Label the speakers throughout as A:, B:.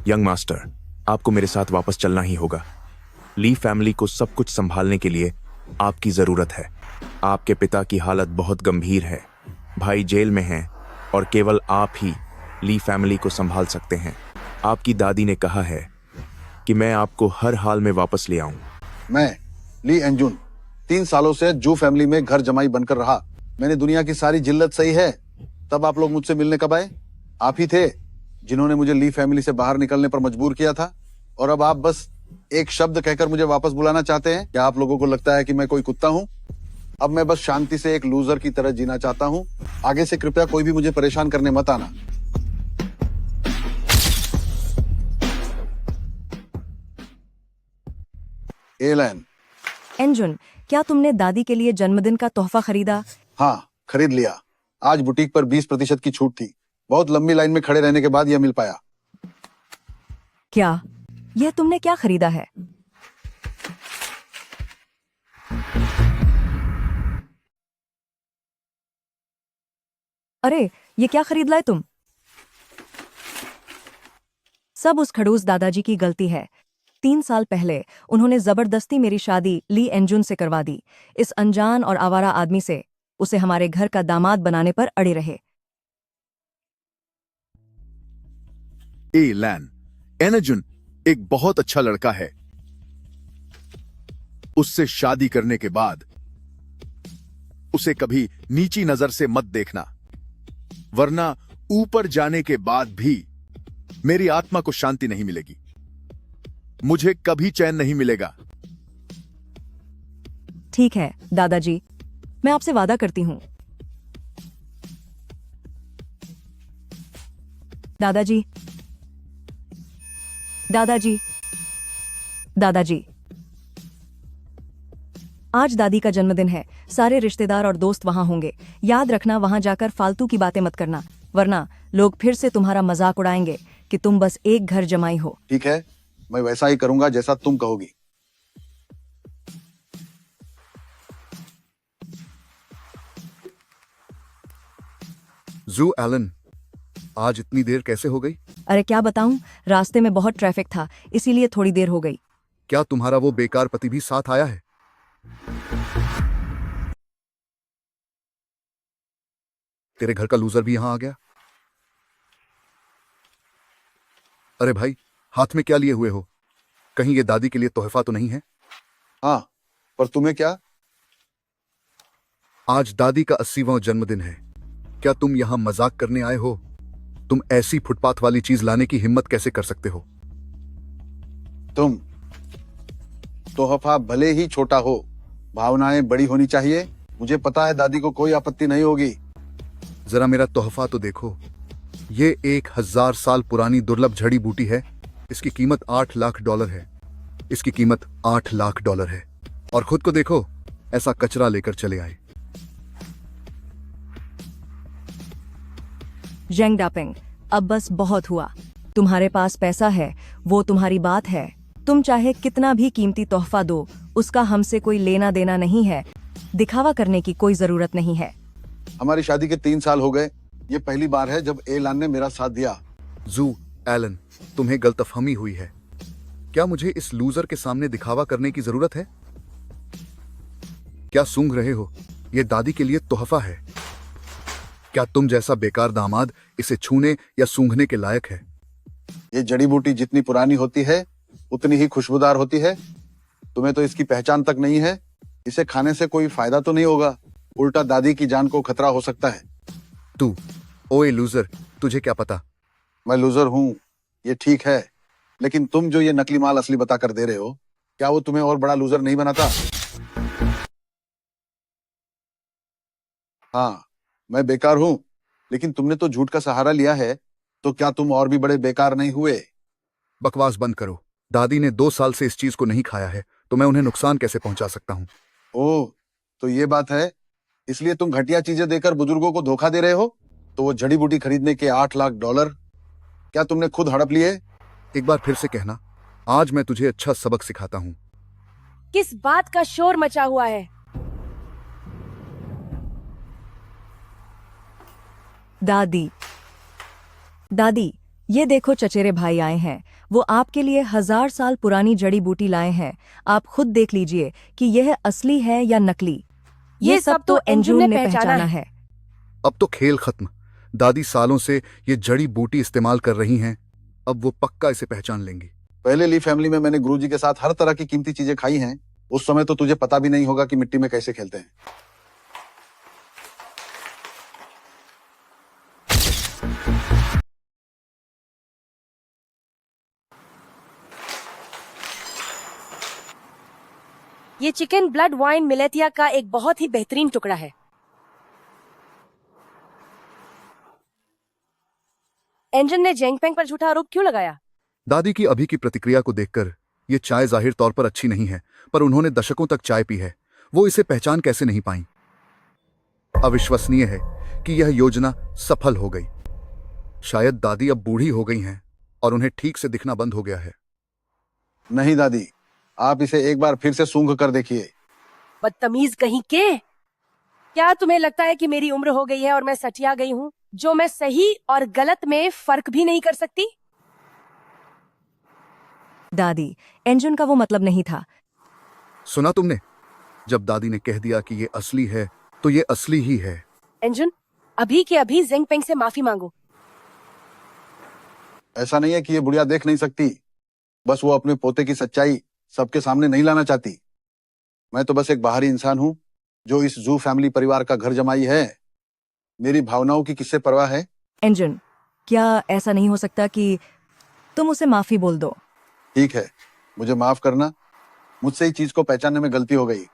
A: Young master, आपको मेरे साथ वापस चलना ही होगा। ली फैमिली को सब कुछ संभालने के लिए आपकी जरूरत है। आपके पिता की हालत बहुत गंभीर है, भाई जेल में हैं और केवल आप ही ली फैमिली को संभाल सकते हैं। आपकी दादी ने कहा है कि मैं आपको हर हाल में वापस ले आऊं।
B: मैं ली एंजुन 3 सालों से जू फैमिली में घर जमाई बनकर रहा। मैंने दुनिया की सारी जिल्लत सही है। तब आप लोग मुझसे मिलने कब आए? आप ही थे जिन्होंने मुझे ली फैमिली से बाहर निकलने पर मजबूर किया था। और अब आप बस एक शब्द कहकर मुझे वापस बुलाना चाहते हैं। क्या आप लोगों को लगता है कि मैं कोई कुत्ता हूँ? अब मैं बस शांति से एक लूजर की तरह जीना चाहता हूँ। आगे से कृपया कोई भी मुझे परेशान करने मत आना। एलन।
C: एंजुन, क्या तुमने दादी के लिए जन्मदिन का तोहफा खरीदा?
B: हाँ, खरीद लिया। आज बुटीक पर 20% की छूट थी। बहुत लंबी लाइन में खड़े रहने के बाद यह मिल पाया।
C: क्या यह तुमने क्या खरीदा है? अरे, ये क्या खरीद लाए तुम? सब उस खड़ूस दादाजी की गलती है। 3 साल पहले उन्होंने जबरदस्ती मेरी शादी ली एंजुन से करवा दी। इस अनजान और आवारा आदमी से। उसे हमारे घर का दामाद बनाने पर अड़े रहे।
D: एलन, एनजुन एक बहुत अच्छा लड़का है। उससे शादी करने के बाद उसे कभी नीची नजर से मत देखना, वरना ऊपर जाने के बाद भी मेरी आत्मा को शांति नहीं मिलेगी। मुझे कभी चैन नहीं मिलेगा।
C: ठीक है दादाजी, मैं आपसे वादा करती हूं। दादाजी, दादाजी, दादाजी, आज दादी का जन्मदिन है। सारे रिश्तेदार और दोस्त वहां होंगे। याद रखना, वहां जाकर फालतू की बातें मत करना, वरना लोग फिर से तुम्हारा मजाक उड़ाएंगे कि तुम बस एक घर जमाई हो।
B: ठीक है, मैं वैसा ही करूंगा जैसा तुम कहोगी।
D: जू एलन, आज इतनी देर कैसे हो गई?
C: अरे क्या बताऊं, रास्ते में बहुत ट्रैफिक था, इसीलिए थोड़ी देर हो गई।
D: क्या तुम्हारा वो बेकार पति भी साथ आया है? तेरे घर का लूजर भी यहां आ गया? अरे भाई, हाथ में क्या लिए हुए हो? कहीं ये दादी के लिए तोहफा तो नहीं है?
B: हाँ, पर तुम्हें क्या?
D: आज दादी का 80वां जन्मदिन है। क्या तुम यहां मजाक करने आए हो? तुम ऐसी फुटपाथ वाली चीज लाने की हिम्मत कैसे कर सकते हो?
B: तुम तोहफा भले ही छोटा हो, भावनाएं बड़ी होनी चाहिए। मुझे पता है दादी को कोई आपत्ति नहीं होगी।
D: जरा मेरा तोहफा तो देखो। ये 1000 साल पुरानी दुर्लभ जड़ी बूटी है। इसकी कीमत $8 लाख है। इसकी कीमत $8 लाख है। और खुद को देखो, ऐसा कचरा लेकर चले आए।
C: जेंग डापिंग, अब बस बहुत हुआ। तुम्हारे पास पैसा है, वो तुम्हारी बात है। तुम चाहे कितना भी कीमती तोहफा दो, उसका हमसे कोई लेना देना नहीं है। दिखावा करने की कोई जरूरत नहीं है।
B: हमारी शादी के 3 साल हो गए। ये पहली बार है जब एलान ने मेरा साथ दिया।
D: जू एलन, तुम्हें गलतफहमी हुई है। क्या मुझे इस लूजर के सामने दिखावा करने की जरूरत है? क्या सूंघ रहे हो? यह दादी के लिए तोहफा है। क्या तुम जैसा बेकार दामाद इसे छूने या सूंघने के लायक है?
B: ये जड़ी बूटी जितनी पुरानी होती है उतनी ही खुशबूदार होती है। तुम्हें तो इसकी पहचान तक नहीं है। इसे खाने से कोई फायदा तो नहीं होगा, उल्टा दादी की जान को खतरा हो सकता है।
D: तू, ओए लूजर, तुझे क्या पता?
B: मैं लूजर हूँ, ये ठीक है, लेकिन तुम जो ये नकली माल असली बता कर दे रहे हो, क्या वो तुम्हें और बड़ा लूजर नहीं बनाता? हाँ, मैं बेकार हूँ, लेकिन तुमने तो झूठ का सहारा लिया है, तो क्या तुम और भी बड़े बेकार नहीं हुए?
D: बकवास बंद करो। दादी ने 2 साल से इस चीज को नहीं खाया है, तो मैं उन्हें नुकसान कैसे पहुंचा सकता हूं?
B: ओह, तो ये बात है, इसलिए तुम घटिया चीजें देकर बुजुर्गों को धोखा दे रहे हो? तो वो जड़ी बूटी खरीदने के $8 लाख क्या तुमने खुद हड़प लिए?
D: एक बार फिर से कहना, आज मैं तुझे अच्छा सबक सिखाता हूं।
E: किस बात का शोर मचा हुआ है?
C: दादी, दादी, ये देखो चचेरे भाई आए हैं। वो आपके लिए 1000 साल पुरानी जड़ी बूटी लाए हैं। आप खुद देख लीजिए कि यह असली है या नकली। ये सब तो एंजुन ने पहचाना है।
D: अब तो खेल खत्म। दादी सालों से ये जड़ी बूटी इस्तेमाल कर रही हैं, अब वो पक्का इसे पहचान लेंगी।
B: पहले ली फैमिली में मैंने गुरुजी के साथ हर तरह की कीमती चीजें खाई हैं। उस समय तो तुझे पता भी नहीं होगा कि मिट्टी में कैसे खेलते हैं।
E: ये चिकन ब्लड वाइन मिलेटिया का एक बहुत ही बेहतरीन टुकड़ा है। एंजन ने जेंगपेंग पर झूठा आरोप क्यों लगाया?
D: दादी की अभी की प्रतिक्रिया को देखकर ये चाय जाहिर तौर पर अच्छी नहीं है, पर उन्होंने दशकों तक चाय पी है, वो इसे पहचान कैसे नहीं पाई। अविश्वसनीय है कि यह योजना सफल हो गई। शायद दादी अब बूढ़ी हो गई हैं और उन्हें ठीक से दिखना बंद हो गया है।
B: नहीं दादी, आप इसे एक बार फिर से सूंघ कर देखिए।
E: बदतमीज कहीं के। क्या तुम्हें लगता है कि मेरी उम्र हो गई है और मैं सठिया गई हूँ, जो मैं सही और गलत में फर्क भी नहीं कर सकती?
C: दादी, एंजुन का वो मतलब नहीं था।
D: सुना तुमने? जब दादी ने कह दिया कि ये असली है तो ये असली ही है।
E: एंजन, अभी के अभी जेंगपेंग से माफी मांगो।
B: ऐसा नहीं है कि ये बुढ़िया देख नहीं सकती, बस वो अपने पोते की सच्चाई सबके सामने नहीं लाना चाहती। मैं तो बस एक बाहरी इंसान हूँ जो इस जू फैमिली परिवार का घर जमाई है। मेरी भावनाओं की किससे परवाह है?
C: एंजुन, क्या ऐसा नहीं हो सकता कि तुम उसे माफी बोल दो?
B: ठीक है, मुझे माफ करना। मुझसे ही चीज को पहचानने में गलती हो गई।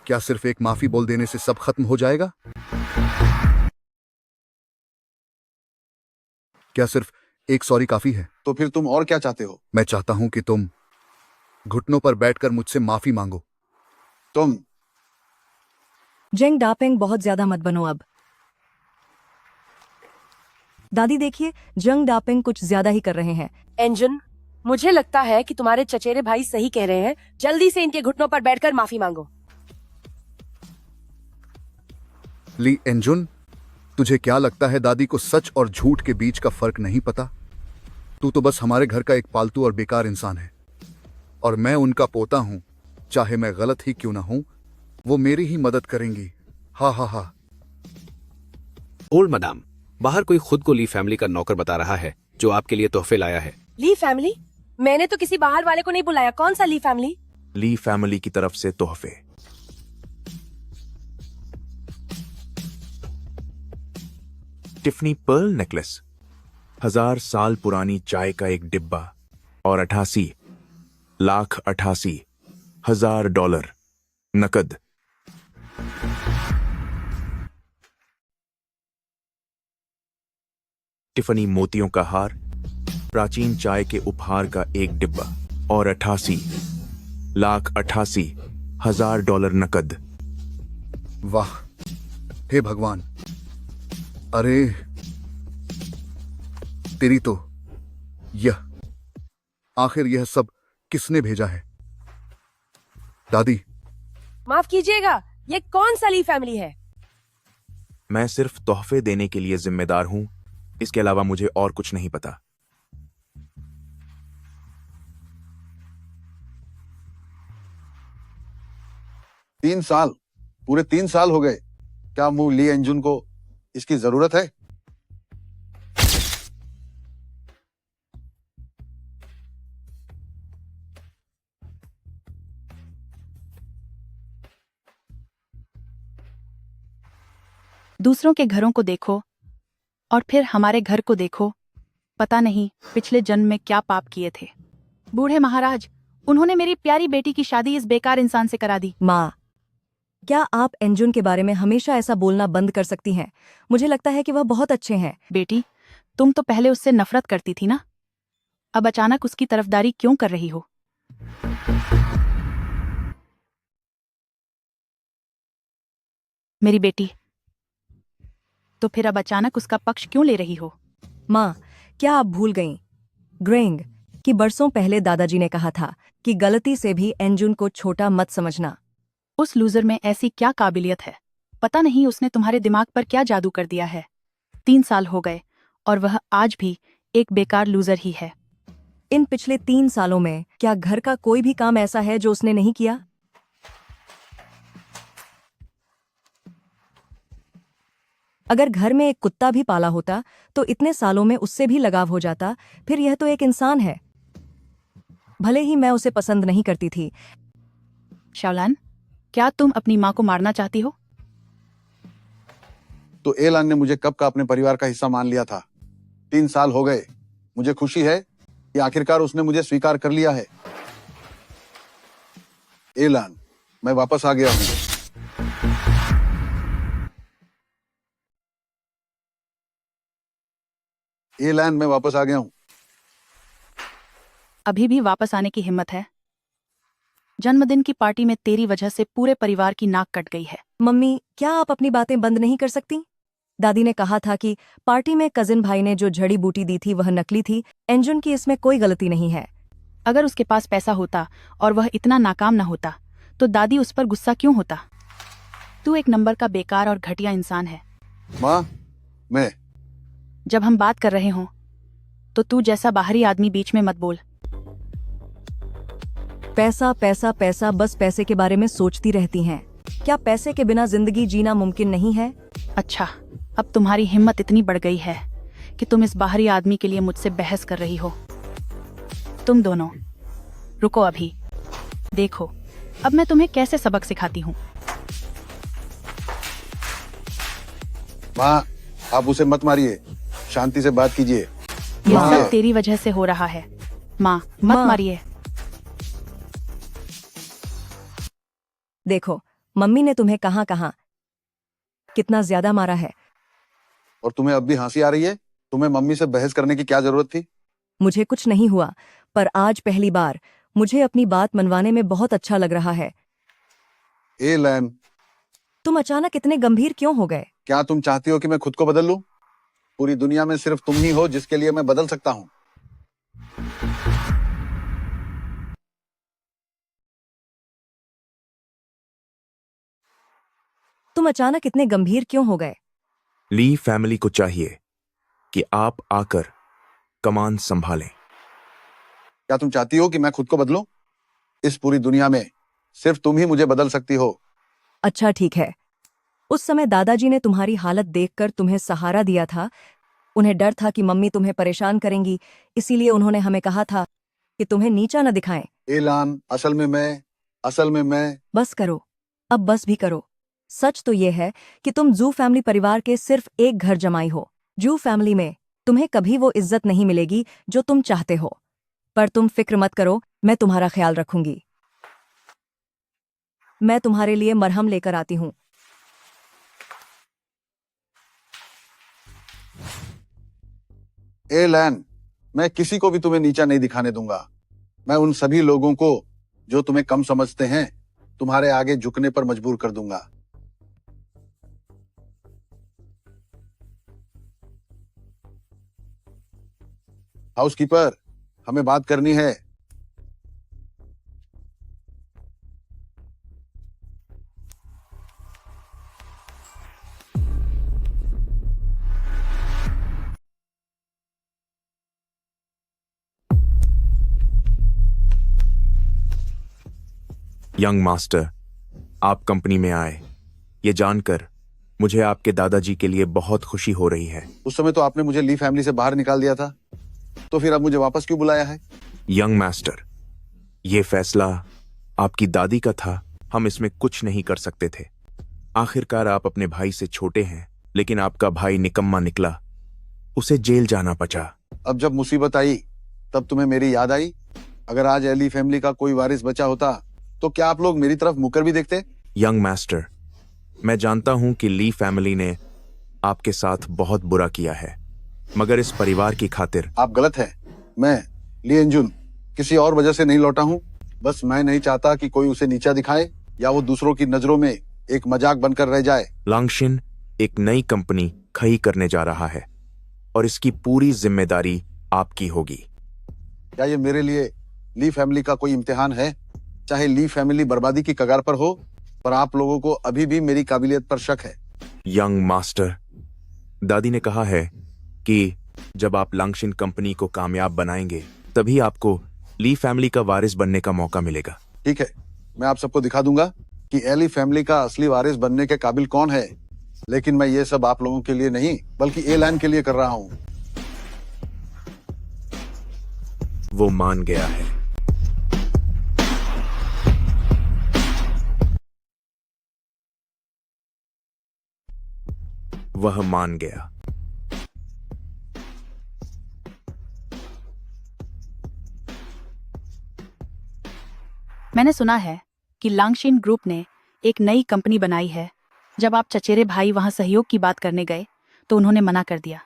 D: क्या सिर्फ एक माफी बोल देने से सब खत्म हो जाएगा? क्या सिर्फ एक सॉरी काफी है?
B: तो फिर तुम और क्या चाहते हो?
D: मैं चाहता हूं कि तुम घुटनों पर बैठकर मुझसे माफी मांगो।
B: तुम
C: जेंग डापेंग, बहुत ज्यादा मत बनो अब। दादी देखिए, जंग डापेंग कुछ ज्यादा ही कर रहे हैं।
E: एंजन, मुझे लगता है कि तुम्हारे चचेरे भाई सही कह रहे हैं। जल्दी से इनके घुटनों पर बैठकर माफी मांगो।
D: ली एंजुन, तुझे क्या लगता है दादी को सच और झूठ के बीच का फर्क नहीं पता? तू तो बस हमारे घर का एक पालतू और बेकार इंसान है, और मैं उनका पोता हूं। चाहे मैं गलत ही क्यों ना हूं, वो मेरी ही मदद करेंगी। हा हा हा।
F: ओल्ड मदाम, बाहर कोई खुद को ली फैमिली का नौकर बता रहा है जो आपके लिए तोहफे लाया है।
E: ली फैमिली? मैंने तो किसी बाहर वाले को नहीं बुलाया। कौन सा ली फैमिली?
A: ली फैमिली की तरफ से तोहफे। टिफनी पर्ल नेकलेस, 1000 साल पुरानी चाय का एक डिब्बा और 88,88,000 डॉलर नकद। टिफनी मोतियों का हार, प्राचीन चाय के उपहार का एक डिब्बा और 88,88,000 डॉलर नकद।
D: वाह, हे भगवान। अरे तेरी तो आखिर यह सब किसने भेजा है? दादी,
E: माफ कीजिएगा, ये कौन सा ली फैमिली है?
A: मैं सिर्फ तोहफे देने के लिए जिम्मेदार हूं, इसके अलावा मुझे और कुछ नहीं पता।
B: पूरे 3 साल हो गए। क्या मुंह ली एंजुन को इसकी जरूरत है?
G: दूसरों के घरों को देखो और फिर हमारे घर को देखो। पता नहीं पिछले जन्म में क्या पाप किए थे। बूढ़े महाराज, उन्होंने मेरी प्यारी बेटी की शादी इस बेकार इंसान से करा दी।
C: माँ, क्या आप एंजुन के बारे में हमेशा ऐसा बोलना बंद कर सकती हैं? मुझे लगता है कि वह बहुत अच्छे हैं।
G: बेटी, तुम तो पहले उससे नफरत करती थी ना, अब अचानक उसकी तरफदारी क्यों कर रही हो? मेरी बेटी, तो फिर अब अचानक उसका पक्ष क्यों ले रही हो?
C: माँ, क्या आप भूल गईं ग्रेंग कि बरसों पहले दादाजी ने कहा था कि गलती से भी एंजुन को छोटा मत समझना।
G: उस लूजर में ऐसी क्या काबिलियत है? पता नहीं उसने तुम्हारे दिमाग पर क्या जादू कर दिया है। 3 साल हो गए और वह आज भी एक बेकार लूजर ही है।
C: इन पिछले 3 सालों में क्या घर का कोई भी काम ऐसा है जो उसने नहीं किया? अगर घर में एक कुत्ता भी पाला होता तो इतने सालों में उससे भी लगाव हो जाता। फिर यह तो एक इंसान है। भले ही मैं उसे पसंद नहीं करती थी।
G: शाओलान, क्या तुम अपनी माँ को मारना चाहती हो?
B: तो एलान ने मुझे कब का अपने परिवार का हिस्सा मान लिया था। 3 साल हो गए। मुझे खुशी है कि आखिरकार उसने मुझे स्वीकार कर लिया है। एलान, मैं वापस आ गया हूँ। एलान, मैं वापस आ गया हूँ।
G: अभी भी वापस आने की हिम्मत है? जन्मदिन की पार्टी में तेरी वजह से पूरे परिवार की नाक कट गई है।
C: मम्मी, क्या आप अपनी बातें बंद नहीं कर सकती? दादी ने कहा था कि पार्टी में कजिन भाई ने जो जड़ी बूटी दी थी वह नकली थी। एंजुन की इसमें कोई गलती नहीं है।
G: अगर उसके पास पैसा होता और वह इतना नाकाम न होता तो दादी उस पर गुस्सा क्यों होता? तू एक नंबर का बेकार और घटिया इंसान है।
B: माँ, मैं
G: जब हम बात कर रहे हों तो तू जैसा बाहरी आदमी बीच में मत बोल।
C: पैसा पैसा पैसा, बस पैसे के बारे में सोचती रहती हैं। क्या पैसे के बिना जिंदगी जीना मुमकिन नहीं है?
G: अच्छा, अब तुम्हारी हिम्मत इतनी बढ़ गई है कि तुम इस बाहरी आदमी के लिए मुझसे बहस कर रही हो। तुम दोनों रुको, अभी देखो अब मैं तुम्हें कैसे सबक सिखाती हूँ।
B: माँ, आप उसे मत मारिए। शांति से बात कीजिए।
G: ये
B: माँ,
G: सब तेरी वजह से हो रहा है। माँ, मत
C: माँ।
G: मारिए।
C: देखो, मम्मी ने तुम्हें कहाँ कहाँ कितना ज्यादा मारा है।
B: और तुम्हें अब भी हंसी आ रही है? तुम्हें मम्मी से बहस करने की क्या जरूरत थी?
C: मुझे कुछ नहीं हुआ, पर आज पहली बार मुझे अपनी बात मनवाने में बहुत अच्छा लग रहा है।
B: एलान,
C: तुम अचानक इतने गंभीर क्यों हो गए?
B: क्या तुम चाहती हो कि मैं खुद को बदल लूं? पूरी दुनिया में सिर्फ तुम ही हो जिसके लिए मैं बदल सकता हूं।
C: तुम अचानक इतने गंभीर क्यों हो गए?
A: ली फैमिली को चाहिए कि आप आकर कमान संभालें।
B: क्या तुम चाहती हो कि मैं खुद को बदलूं? इस पूरी दुनिया में सिर्फ तुम ही मुझे बदल सकती हो।
C: अच्छा ठीक है। उस समय दादाजी ने तुम्हारी हालत देखकर तुम्हें सहारा दिया था। उन्हें डर था कि मम्मी तुम्हें परेशान करेंगी, इसीलिए उन्होंने हमें कहा था कि तुम्हें नीचा न दिखाएं।
B: एलान, असल में मैं
C: बस करो, अब बस भी करो। सच तो ये है कि तुम जू फैमिली परिवार के सिर्फ एक घर जमाई हो। जू फैमिली में तुम्हें कभी वो इज्जत नहीं मिलेगी जो तुम चाहते हो, पर तुम फिक्र मत करो, मैं तुम्हारा ख्याल रखूंगी। मैं तुम्हारे लिए मरहम लेकर आती हूँ।
B: एलान, मैं किसी को भी तुम्हें नीचा नहीं दिखाने दूंगा। मैं उन सभी लोगों को जो तुम्हें कम समझते हैं तुम्हारे आगे झुकने पर मजबूर कर दूंगा। हाउसकीपर, हमें बात करनी है।
A: यंग मास्टर, आप कंपनी में आए, ये जानकर मुझे आपके दादाजी के लिए बहुत खुशी हो रही है।
B: उस समय तो आपने मुझे ली फैमिली से बाहर निकाल दिया था, तो फिर अब मुझे वापस क्यों बुलाया है?
A: यंग मास्टर, ये फैसला आपकी दादी का था, हम इसमें कुछ नहीं कर सकते थे। आखिरकार आप अपने भाई से छोटे हैं, लेकिन आपका भाई निकम्मा निकला, उसे जेल जाना बचा।
B: अब जब मुसीबत आई तब तुम्हें मेरी याद आई? अगर आज एली फैमिली का कोई वारिस बचा होता तो क्या आप लोग मेरी तरफ मुकर भी देखते?
A: यंग मास्टर, मैं जानता हूं कि ली फैमिली ने आपके साथ बहुत बुरा किया है, मगर इस परिवार की खातिर
B: आप गलत हैं। मैं ली एंजुन किसी और वजह से नहीं लौटा हूँ। बस मैं नहीं चाहता कि कोई उसे नीचा दिखाए या वो दूसरों की नजरों में एक मजाक बनकर रह जाए।
A: लांगशिन एक नई कंपनी खड़ी करने जा रहा है और इसकी पूरी जिम्मेदारी आपकी होगी।
B: क्या ये मेरे लिए ली फैमिली का कोई इम्तिहान है? चाहे ली फैमिली बर्बादी की कगार पर हो, पर आप लोगों को अभी भी मेरी काबिलियत पर शक है।
A: यंग मास्टर, दादी ने कहा है कि जब आप लांगशिन कंपनी को कामयाब बनाएंगे तभी आपको ली फैमिली का वारिस बनने का मौका मिलेगा।
B: ठीक है, मैं आप सबको दिखा दूंगा कि एली फैमिली का असली वारिस बनने के काबिल कौन है। लेकिन मैं ये सब आप लोगों के लिए नहीं बल्कि एलान के लिए कर रहा हूँ।
A: वो मान गया है। वह मान गया।
G: मैंने सुना है कि लांगशिन ग्रुप ने एक नई कंपनी बनाई है। जब आप चचेरे भाई वहां सहयोग की बात करने गए तो उन्होंने मना कर दिया।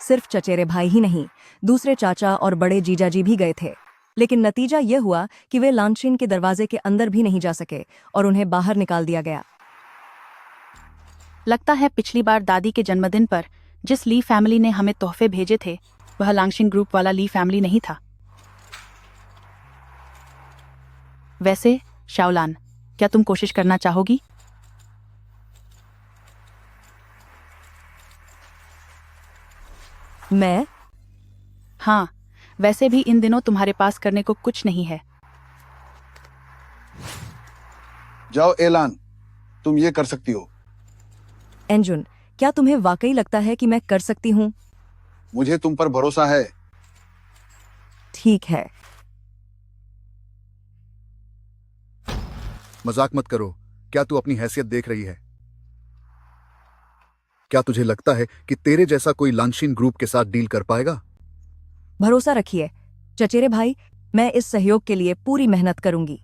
C: सिर्फ चचेरे भाई ही नहीं, दूसरे चाचा और बड़े जीजाजी भी गए थे, लेकिन नतीजा यह हुआ कि वे लांगशिन के दरवाजे के अंदर भी नहीं जा सके और उन्हें बाहर निकाल दिया गया।
G: लगता है पिछली बार दादी के जन्मदिन पर जिस ली फैमिली ने हमें तोहफे भेजे थे वह लांगशिन ग्रुप वाला ली फैमिली नहीं था। वैसे शाओलान, क्या तुम कोशिश करना चाहोगी?
C: मैं?
G: हाँ, वैसे भी इन दिनों तुम्हारे पास करने को कुछ नहीं है।
B: जाओ एलान, तुम ये कर सकती हो।
C: एंजुन, क्या तुम्हें वाकई लगता है कि मैं कर सकती हूँ?
B: मुझे तुम पर भरोसा है।
C: ठीक है।
D: मजाक मत करो। क्या तू अपनी हैसियत देख रही है? क्या तुझे लगता है कि तेरे जैसा कोई लांगशिन ग्रुप के साथ डील कर पाएगा?
C: भरोसा रखिए चचेरे भाई, मैं इस सहयोग के लिए पूरी मेहनत करूंगी।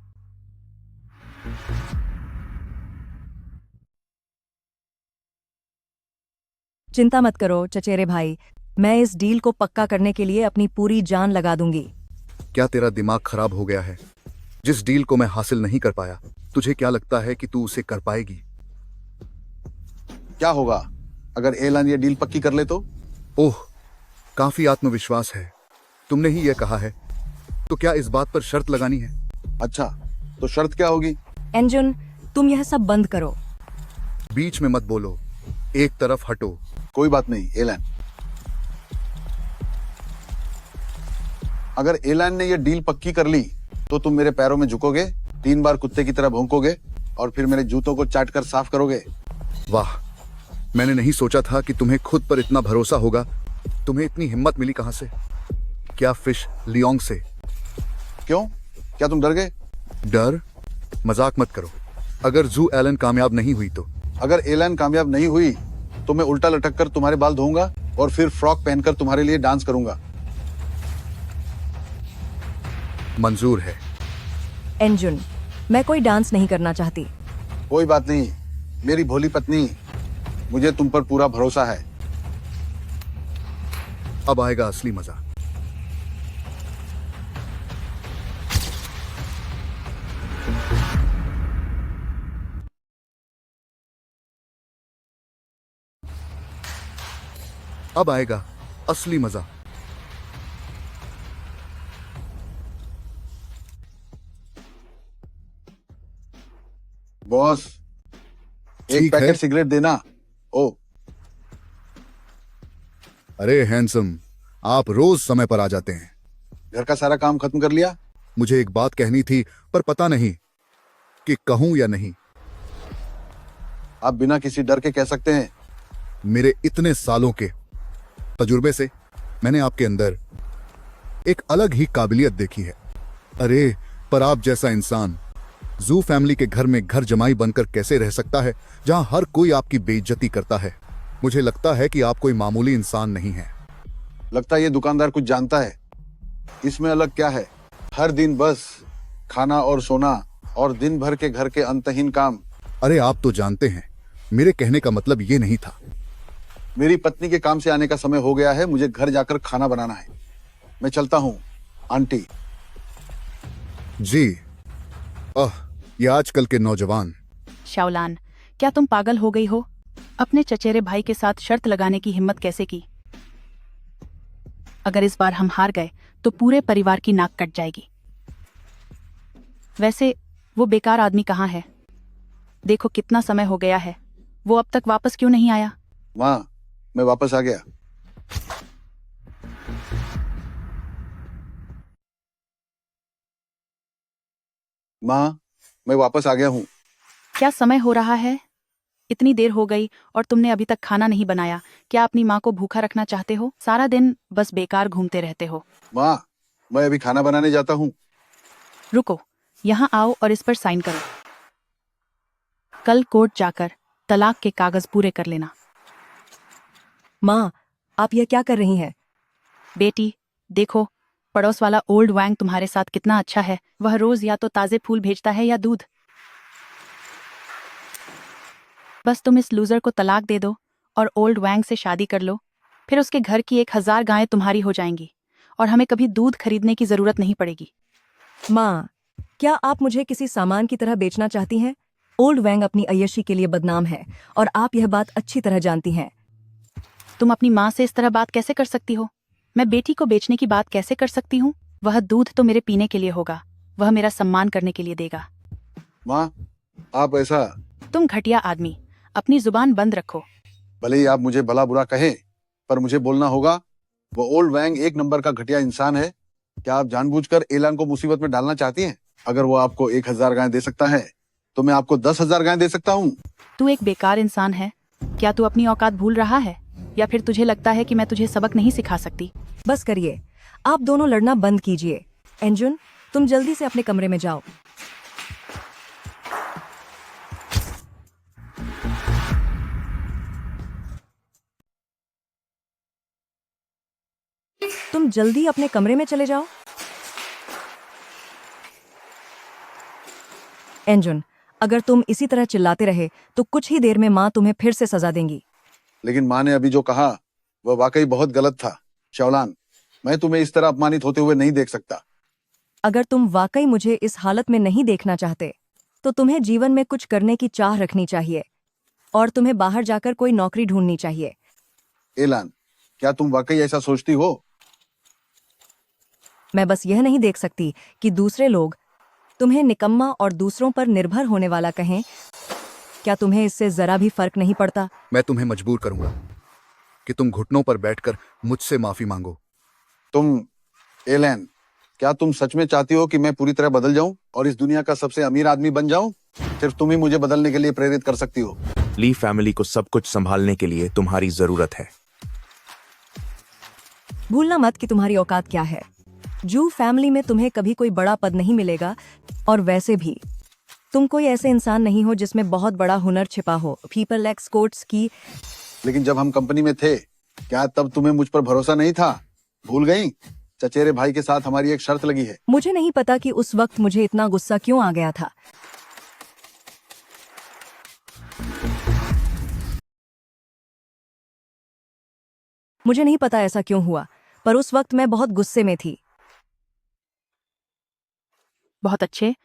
C: चिंता मत करो चचेरे भाई, मैं इस डील को पक्का करने के लिए अपनी पूरी जान लगा दूंगी।
D: क्या तेरा दिमाग खराब हो गया है? जिस डील को मैं हासिल नहीं कर पाया, तुझे क्या लगता है कि तू उसे कर पाएगी?
B: क्या होगा अगर एलान ये डील पक्की कर ले तो?
D: ओह, काफी आत्मविश्वास है। तुमने ही यह कहा है, तो क्या इस बात पर शर्त लगानी है?
B: अच्छा, तो शर्त क्या होगी?
C: एंजुन, तुम यह सब बंद करो।
D: बीच में मत बोलो, एक तरफ हटो।
B: कोई बात नहीं एलान। अगर एलान ने ये डील पक्की कर ली तो तुम मेरे पैरों में झुकोगे, 3 बार कुत्ते की तरह भौंकोगे और फिर मेरे जूतों को चाट कर साफ करोगे।
D: वाह, मैंने नहीं सोचा था कि तुम्हें खुद पर इतना भरोसा होगा। तुम्हें इतनी हिम्मत मिली कहां से? क्या फिश लियोंग से?
B: क्यों, क्या तुम डर गए?
D: डर? मजाक मत करो। अगर जू एलन कामयाब नहीं हुई तो?
B: अगर एलान कामयाब नहीं हुई तो मैं उल्टा लटक कर तुम्हारे बाल धोऊंगा और फिर फ्रॉक पहनकर तुम्हारे लिए डांस करूंगा।
D: मंजूर है।
C: एंजुन, मैं कोई डांस नहीं करना चाहती।
B: कोई बात नहीं मेरी भोली पत्नी, मुझे तुम पर पूरा भरोसा है।
D: अब आएगा असली मजा। अब आएगा असली मजा।
B: बॉस, एक
D: ठीक है।
B: पैकेट सिगरेट देना। ओ,
D: अरे हैंडसम, आप रोज समय पर आ जाते हैं।
B: घर का सारा काम खत्म कर लिया?
D: मुझे एक बात कहनी थी, पर पता नहीं कि कहूं या नहीं।
B: आप बिना किसी डर के कह सकते हैं।
D: मेरे इतने सालों के तजुर्बे से मैंने आपके अंदर एक अलग ही काबिलियत देखी है। अरे, पर आप जैसा इंसान जू फैमिली के घर में घर जमाई बनकर कैसे रह सकता है, जहां हर कोई आपकी बेइज्जती करता है? मुझे लगता है कि आप कोई मामूली इंसान नहीं हैं।
B: लगता है ये दुकानदार कुछ जानता है। इसमें अलग क्या है? हर दिन बस खाना और सोना और दिन भर के घर के अंतहीन काम।
D: अरे, आप तो जानते हैं, मेरे कहने का मतलब ये नहीं था।
B: मेरी पत्नी के काम से आने का समय हो गया है, मुझे घर जाकर खाना बनाना है। मैं चलता हूँ आंटी।
D: जी। ये आजकल के नौजवान।
G: शाओलान, क्या तुम पागल हो गई हो? अपने चचेरे भाई के साथ शर्त लगाने की हिम्मत कैसे की? अगर इस बार हम हार गए तो पूरे परिवार की नाक कट जाएगी। वैसे वो बेकार आदमी कहाँ है? देखो कितना समय हो गया है, वो अब तक वापस क्यों नहीं आया?
B: माँ, मैं वापस आ गया। माँ, मैं वापस आ गया हूँ।
G: क्या समय हो रहा है? इतनी देर हो गई और तुमने अभी तक खाना नहीं बनाया। क्या अपनी माँ को भूखा रखना चाहते हो? सारा दिन बस बेकार घूमते रहते हो।
B: माँ, मैं अभी खाना बनाने जाता हूँ।
G: रुको, यहाँ आओ और इस पर साइन करो। कल कोर्ट जाकर तलाक के कागज पूरे कर लेना।
C: माँ, आप यह क्या कर रही हैं?
G: बेटी, देखो, पड़ोस वाला ओल्ड वैंग तुम्हारे साथ कितना अच्छा है। वह रोज या तो ताजे फूल भेजता है या दूध। बस तुम इस लूजर को तलाक दे दो और ओल्ड वैंग से शादी कर लो। फिर उसके घर की 1000 गायें तुम्हारी हो जाएंगी और हमें कभी दूध खरीदने की जरूरत नहीं पड़ेगी।
C: माँ, क्या आप मुझे किसी सामान की तरह बेचना चाहती हैं? ओल्ड वैंग अपनी अय्यशी के लिए बदनाम है और आप यह बात अच्छी तरह जानती हैं।
G: तुम अपनी माँ से इस तरह बात कैसे कर सकती हो? मैं बेटी को बेचने की बात कैसे कर सकती हूँ? वह दूध तो मेरे पीने के लिए होगा, वह मेरा सम्मान करने के लिए देगा।
B: माँ, आप ऐसा,
G: तुम घटिया आदमी, अपनी जुबान बंद रखो।
B: भले ही आप मुझे भला बुरा कहें, पर मुझे बोलना होगा। वो ओल्ड वैंग एक नंबर का घटिया इंसान है। क्या आप जानबूझकर एलान को मुसीबत में डालना चाहती हैं? अगर वो आपको 1000 गायें दे सकता है, तो मैं आपको 10,000 गायें दे सकता हूँ।
G: तू एक बेकार इंसान है। क्या तू अपनी औकात भूल रहा है या फिर तुझे लगता है कि मैं तुझे सबक नहीं सिखा सकती?
C: बस करिए, आप दोनों लड़ना बंद कीजिए। एंजुन, तुम जल्दी से अपने कमरे में जाओ। तुम जल्दी अपने कमरे में चले जाओ। एंजुन, अगर तुम इसी तरह चिल्लाते रहे तो कुछ ही देर में माँ तुम्हें फिर से सजा देंगी।
B: लेकिन माँ ने अभी जो कहा वह वाकई बहुत गलत था। शाओलान, मैं तुम्हें इस तरह अपमानित होते हुए नहीं देख सकता।
C: अगर तुम वाकई मुझे इस हालत में नहीं देखना चाहते तो तुम्हें जीवन में कुछ करने की चाह रखनी चाहिए और तुम्हें बाहर जाकर कोई नौकरी ढूंढनी चाहिए।
B: एलान, क्या तुम वाकई ऐसा सोचती हो?
C: मैं बस यह नहीं देख सकती कि दूसरे लोग तुम्हें निकम्मा और दूसरों पर निर्भर होने वाला कहें। क्या तुम्हें इससे जरा भी फर्क नहीं पड़ता?
D: मैं तुम्हें मजबूर करूंगा कि तुम घुटनों पर बैठकर मुझसे माफी मांगो।
B: तुम, एलन, क्या तुम सच में चाहती हो कि मैं पूरी तरह बदल जाऊं और इस दुनिया का सबसे अमीर आदमी बन जाऊं? सिर्फ तुम ही मुझे बदलने के लिए प्रेरित कर सकती हो।
A: ली फैमिली को सब कुछ संभालने के लिए तुम्हारी जरूरत है।
C: भूलना मत कि तुम्हारी औकात क्या है। जू फैमिली में तुम्हें कभी कोई बड़ा पद नहीं मिलेगा और वैसे भी तुम कोई ऐसे इंसान नहीं हो जिसमें बहुत बड़ा हुनर छिपा हो। पीपल एक्स कोर्ट्स की।
B: लेकिन जब हम कंपनी में थे, क्या तब तुम्हें मुझ पर भरोसा नहीं था? भूल गई? चचेरे भाई के साथ हमारी एक शर्त लगी है।
C: मुझे नहीं पता कि उस वक्त मुझे इतना गुस्सा क्यों आ गया था। मुझे नहीं पता ऐसा क्यों हुआ, पर उस वक्त मैं बहुत गुस्से में थी।
G: बहुत अच्छे,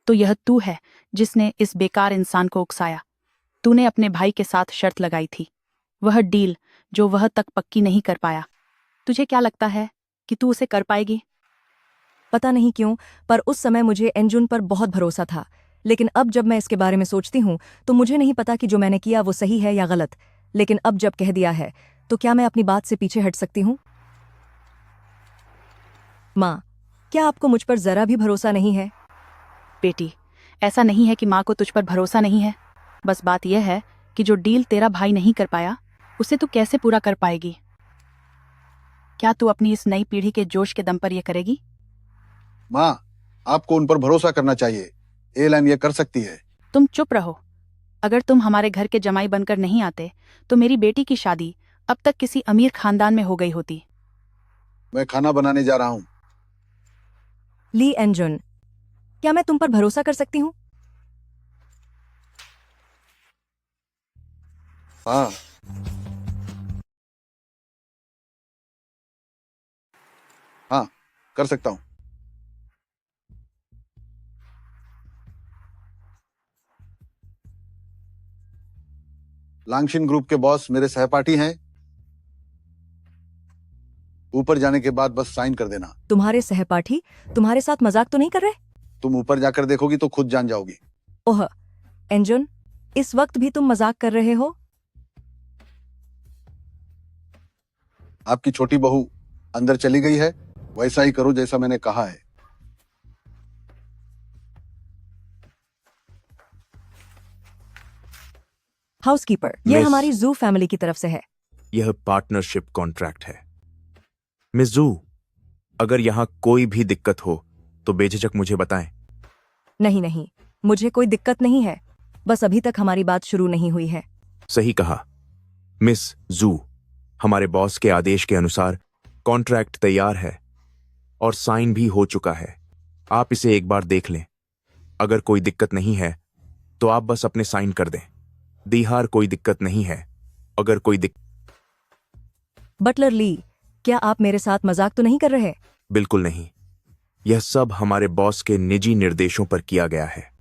G: तो यह तू है जिसने इस बेकार इंसान को उकसाया। तूने अपने भाई के साथ शर्त लगाई थी, वह डील जो वह तक पक्की नहीं कर पाया। तुझे क्या लगता है कि तू उसे कर पाएगी?
C: पता नहीं क्यों, पर उस समय मुझे एंजुन पर बहुत भरोसा था। लेकिन अब जब मैं इसके बारे में सोचती हूँ तो मुझे नहीं पता कि जो मैंने किया वो सही है या गलत। लेकिन अब जब कह दिया है तो क्या मैं अपनी बात से पीछे हट सकती हूँ? माँ, क्या आपको मुझ पर जरा भी भरोसा नहीं है?
G: बेटी, ऐसा नहीं है कि माँ को तुझ पर भरोसा नहीं है। बस बात यह है कि जो डील तेरा भाई नहीं कर पाया उसे तू कैसे पूरा कर पाएगी? क्या तू अपनी इस नई पीढ़ी के जोश के दम पर यह करेगी?
B: माँ, आपको उन पर भरोसा करना चाहिए। एलन ये कर सकती है।
G: तुम चुप रहो। अगर तुम हमारे घर के जमाई बनकर नहीं आते तो मेरी बेटी की शादी अब तक किसी अमीर खानदान में हो गई होती।
B: मैं खाना बनाने जा रहा हूँ।
C: ली एंजुन, क्या मैं तुम पर भरोसा कर सकती हूँ?
B: हाँ, हाँ, कर सकता हूँ। लांगशिन ग्रुप के बॉस मेरे सहपाठी हैं। ऊपर जाने के बाद बस साइन कर देना।
C: तुम्हारे सहपाठी तुम्हारे साथ मजाक तो नहीं कर रहे?
B: तुम ऊपर जाकर देखोगी तो खुद जान जाओगी।
C: ओह एंजुन, इस वक्त भी तुम मजाक कर रहे हो?
B: आपकी छोटी बहू अंदर चली गई है, वैसा ही करो जैसा मैंने कहा है।
C: हाउसकीपर, ये
A: मिस-
C: हमारी जू फैमिली की तरफ से है।
A: यह पार्टनरशिप कॉन्ट्रैक्ट है। मिस जू, अगर यहाँ कोई भी दिक्कत हो तो बेझिझक मुझे बताएं।
C: नहीं नहीं, मुझे कोई दिक्कत नहीं है, बस अभी तक हमारी बात शुरू नहीं हुई है।
A: सही कहा मिस जू, हमारे बॉस के आदेश के अनुसार कॉन्ट्रैक्ट तैयार है और साइन भी हो चुका है। आप इसे एक बार देख लें। अगर कोई दिक्कत नहीं है तो आप बस अपने साइन कर दें। दीहार कोई दिक्कत नहीं है। अगर कोई
C: बटलर ली, क्या आप मेरे साथ मजाक तो नहीं कर रहे?
A: बिल्कुल नहीं, यह सब हमारे बॉस के निजी निर्देशों पर किया गया है।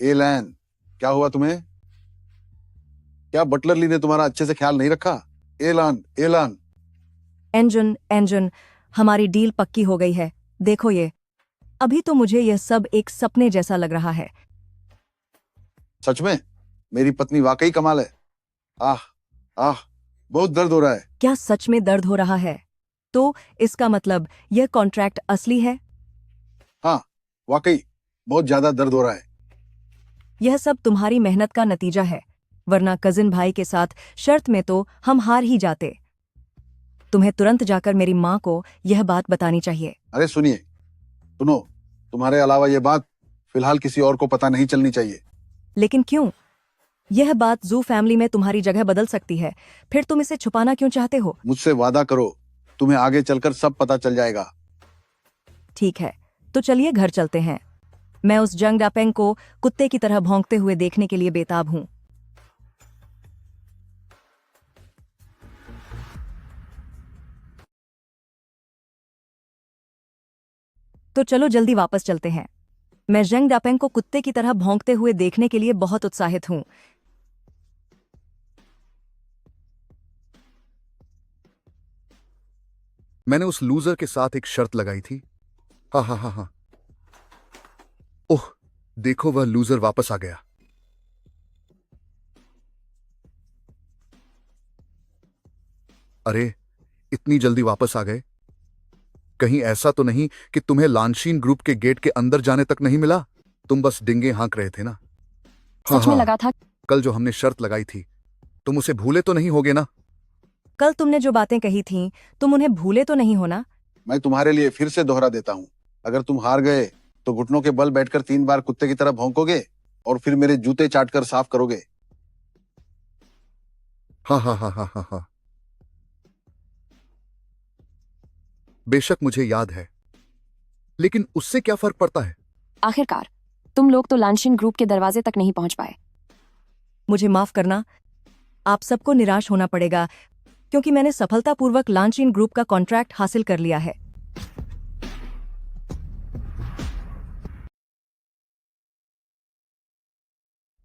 B: एलैन, क्या हुआ तुम्हें? क्या बटलर ली ने तुम्हारा अच्छे से ख्याल नहीं रखा? एलान, एलान।
C: एंजन एंजन, हमारी डील पक्की हो गई है। देखो ये, अभी तो मुझे यह सब एक सपने जैसा लग रहा है।
B: सच में मेरी पत्नी वाकई कमाल है। आह, आह, बहुत दर्द हो रहा है।
C: क्या सच में दर्द हो रहा है? तो इसका मतलब यह कॉन्ट्रैक्ट असली है?
B: हाँ, वाकई बहुत ज्यादा दर्द हो रहा है।
C: यह सब तुम्हारी मेहनत का नतीजा है, वरना कजिन भाई के साथ शर्त में तो हम हार ही जाते। तुम्हें तुरंत जाकर मेरी माँ को यह बात बतानी चाहिए।
B: अरे सुनिए, सुनो, तुम्हारे अलावा ये बात फिलहाल किसी और को पता नहीं चलनी चाहिए।
C: लेकिन क्यों? यह बात जू फैमिली में तुम्हारी जगह बदल सकती है। फिर तुम इसे छुपाना क्यों चाहते हो?
B: मुझसे वादा करो, तुम्हें आगे चलकर सब पता चल जाएगा।
C: ठीक है, तो चलिए घर चलते हैं। मैं उस जंग डापेंग को कुत्ते की तरह भौंकते हुए देखने के लिए बेताब हूं। तो चलो जल्दी वापस चलते हैं। मैं जंग डापेंग को कुत्ते की तरह भौंकते हुए देखने के लिए बहुत उत्साहित हूं।
D: मैंने उस लूजर के साथ एक शर्त लगाई थी। हाँ हाँ हाँ हाँ। ओह, देखो वह लूजर वापस आ गया। अरे, इतनी जल्दी वापस आ गए? कहीं ऐसा तो नहीं कि तुम्हें लानशीन ग्रुप के गेट के अंदर जाने तक नहीं मिला? तुम बस डिंगे हाँक रहे थे ना? हाँ
G: सच में
D: हाँ,
G: लगा था।
D: कल जो हमने शर्त लगाई थी, तुम उसे भूले तो नहीं होगे ना?
C: कल तुमने जो बातें कही थीं, तुम उन्हें भूले तो नहीं हो ना?
B: मैं तुम्हारे लिए फिर से दोहरा देता हूँ, अगर तुम हार गए तो घुटनों के बल बैठकर 3 बार कुत्ते की तरह भौंकोगे और फिर मेरे जूते चाटकर साफ करोगे।
D: हाँ हाँ हाँ हाँ हाँ हाँ, बेशक मुझे याद है, लेकिन उससे क्या फर्क पड़ता है?
H: आखिरकार तुम लोग तो लांशिन ग्रुप के दरवाजे तक नहीं पहुंच पाए।
C: मुझे माफ करना, आप सबको निराश होना पड़ेगा, क्योंकि मैंने सफलतापूर्वक लांचिन ग्रुप का कॉन्ट्रैक्ट हासिल कर लिया है।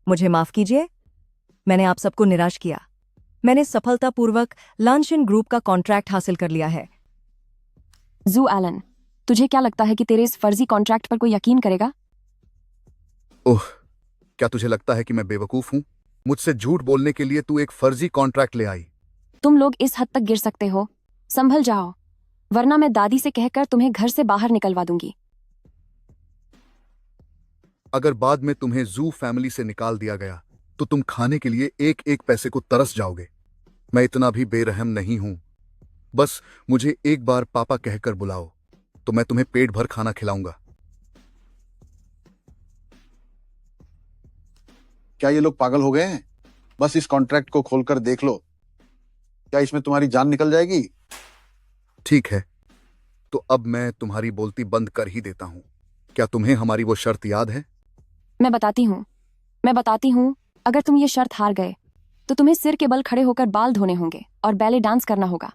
C: मुझे माफ कीजिए, मैंने आप सबको निराश किया। मैंने सफलतापूर्वक लांचिन ग्रुप का कॉन्ट्रैक्ट हासिल कर लिया है।
H: जू एलन, तुझे क्या लगता है कि तेरे इस फर्जी कॉन्ट्रैक्ट पर कोई यकीन करेगा?
D: ओह, क्या तुझे लगता है कि मैं बेवकूफ हूं? मुझसे झूठ बोलने के लिए तू एक फर्जी कॉन्ट्रैक्ट ले आई।
H: तुम लोग इस हद तक गिर सकते हो, संभल जाओ, वरना मैं दादी से कहकर तुम्हें घर से बाहर निकलवा दूंगी।
D: अगर बाद में तुम्हें जू फैमिली से निकाल दिया गया तो तुम खाने के लिए एक एक पैसे को तरस जाओगे। मैं इतना भी बेरहम नहीं हूं। बस मुझे एक बार पापा कहकर बुलाओ तो मैं तुम्हें पेट भर खाना खिलाऊंगा।
B: क्या ये लोग पागल हो गए हैं? बस इस कॉन्ट्रैक्ट को खोलकर देख लो, क्या इसमें तुम्हारी जान निकल जाएगी?
D: ठीक है, तो अब मैं तुम्हारी बोलती बंद कर ही देता हूं। क्या तुम्हें हमारी वो शर्त याद है?
H: मैं बताती हूँ, अगर तुम ये शर्त हार गए तो तुम्हें सिर के बल खड़े होकर बाल धोने होंगे और बैले डांस करना होगा।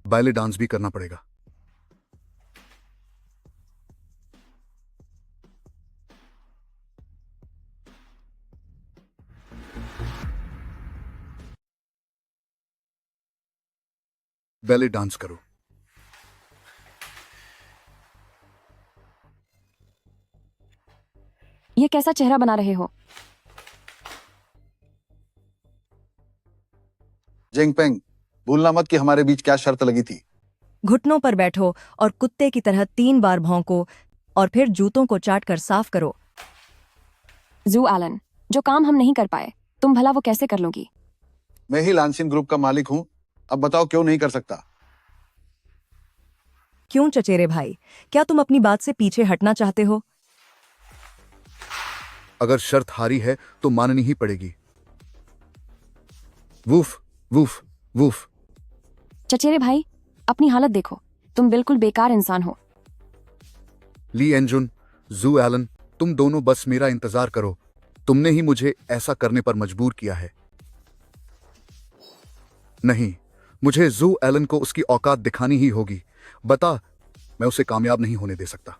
D: बैले डांस भी करना पड़ेगा? बैले डांस करो।
H: ये कैसा चेहरा बना रहे हो?
B: जेंगपेंग, भूलना मत कि हमारे बीच क्या शर्त लगी थी।
C: घुटनों पर बैठो और कुत्ते की तरह 3 बार भौंको और फिर जूतों को चाट कर साफ करो।
H: जू एलन, जो काम हम नहीं कर पाए तुम भला वो कैसे कर लोगी?
B: मैं ही लांसिन ग्रुप का मालिक हूं। अब बताओ क्यों नहीं कर सकता?
C: क्यों चचेरे भाई, क्या तुम अपनी बात से पीछे हटना चाहते हो?
D: अगर शर्त हारी है तो माननी ही पड़ेगी। Woof woof woof.
H: चचेरे भाई, अपनी हालत देखो, तुम बिल्कुल बेकार इंसान हो।
D: ली एंजुन, जू एलन, तुम दोनों बस मेरा इंतजार करो। तुमने ही मुझे ऐसा करने पर मजबूर किया है। नहीं, मुझे जू एलन को उसकी औकात दिखानी ही होगी। बता, मैं उसे कामयाब नहीं होने दे सकता।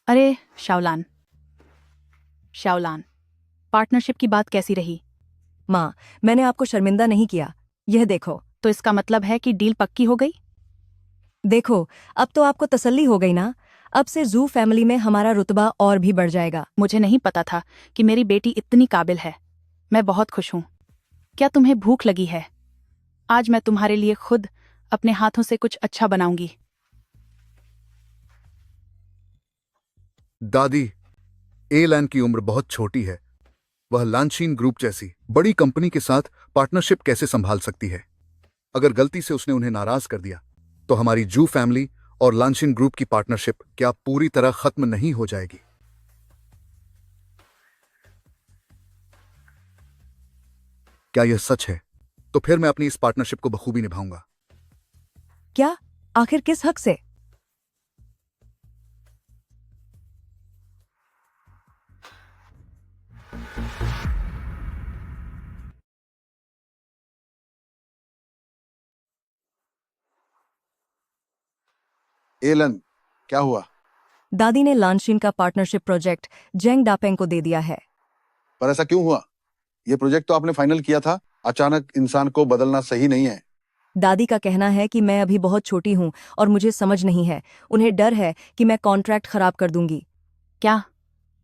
G: अरे शाओलान, शाओलान, पार्टनरशिप की बात कैसी रही?
C: माँ, मैंने आपको शर्मिंदा नहीं किया। यह देखो।
G: तो इसका मतलब है कि डील पक्की हो गई?
C: देखो, अब तो आपको तसल्ली हो गई ना। अब से जू फैमिली में हमारा रुतबा और भी बढ़ जाएगा।
G: मुझे नहीं पता था कि मेरी बेटी इतनी काबिल है। मैं बहुत खुश हूं। क्या तुम्हें भूख लगी है? आज मैं तुम्हारे लिए खुद अपने हाथों से कुछ अच्छा बनाऊंगी।
D: दादी, एलैन की उम्र बहुत छोटी है। वह लांशीन ग्रुप जैसी बड़ी कंपनी के साथ पार्टनरशिप कैसे संभाल सकती है? अगर गलती से उसने उन्हें नाराज कर दिया तो हमारी जू फैमिली और लांशीन ग्रुप की पार्टनरशिप क्या पूरी तरह खत्म नहीं हो जाएगी? क्या यह सच है? तो फिर मैं अपनी इस पार्टनरशिप को बखूबी निभाऊंगा।
C: क्या? आखिर किस हक से?
B: एलन, क्या हुआ?
C: दादी ने लानशिन का पार्टनरशिप प्रोजेक्ट जेंग डापेंग को दे दिया है।
B: पर ऐसा क्यों हुआ? यह प्रोजेक्ट तो आपने फाइनल किया था। अचानक इंसान को बदलना सही नहीं है।
C: दादी का कहना है कि मैं अभी बहुत छोटी हूँ और मुझे समझ नहीं है। उन्हें डर है कि मैं कॉन्ट्रैक्ट खराब कर दूंगी।
G: क्या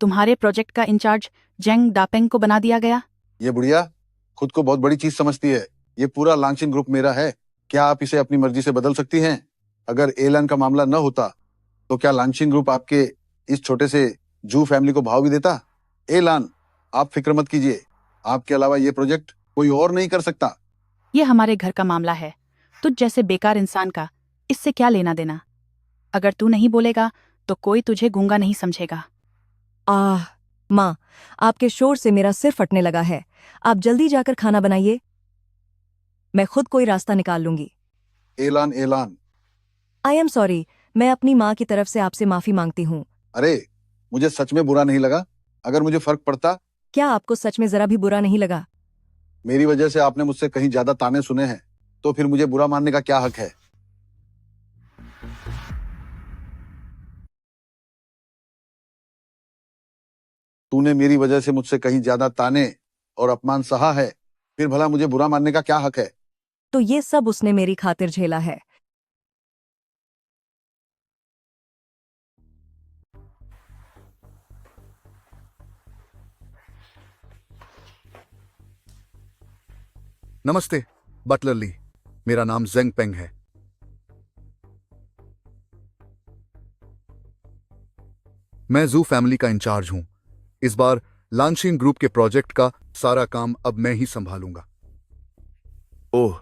G: तुम्हारे प्रोजेक्ट का इंचार्ज जेंग डापेंग को बना दिया गया?
B: ये बुढ़िया खुद को बहुत बड़ी चीज समझती है। ये पूरा लांचिन ग्रुप मेरा है। क्या आप इसे अपनी मर्जी से बदल सकती हैं? अगर एलन का मामला न होता तो क्या लांचिन ग्रुप आपके इस छोटे से जू फैमिली को भाव भी देता? एलन, आप फिक्र मत कीजिए। आपके अलावा ये प्रोजेक्ट कोई और नहीं कर सकता।
G: ये हमारे घर का मामला है। तुझ जैसे बेकार इंसान का इससे क्या लेना देना? अगर तू नहीं बोलेगा तो कोई तुझे गूंगा नहीं समझेगा।
C: माँ, आपके शोर से मेरा सिर फटने लगा है। आप जल्दी जाकर खाना बनाइए। मैं खुद कोई रास्ता निकाल लूंगी।
B: Allen, Allen,
C: I am sorry. मैं अपनी माँ की तरफ से आपसे माफी मांगती हूँ।
B: अरे मुझे सच में बुरा नहीं लगा। अगर मुझे फर्क पड़ता।
C: क्या आपको सच में जरा भी बुरा नहीं लगा?
B: मेरी वजह से आपने मुझसे कहीं ज्यादा ताने सुने हैं तो फिर मुझे बुरा मानने का क्या हक है? तूने मेरी वजह से मुझसे कहीं ज्यादा ताने और अपमान सहा है, फिर भला मुझे बुरा मानने का क्या हक है?
C: तो ये सब उसने मेरी खातिर झेला है।
D: नमस्ते बटलर ली, मेरा नाम जेंग पेंग है। मैं जू फैमिली का इंचार्ज हूं। इस बार लांशिन ग्रुप के प्रोजेक्ट का सारा काम अब मैं ही संभालूंगा।
A: ओह,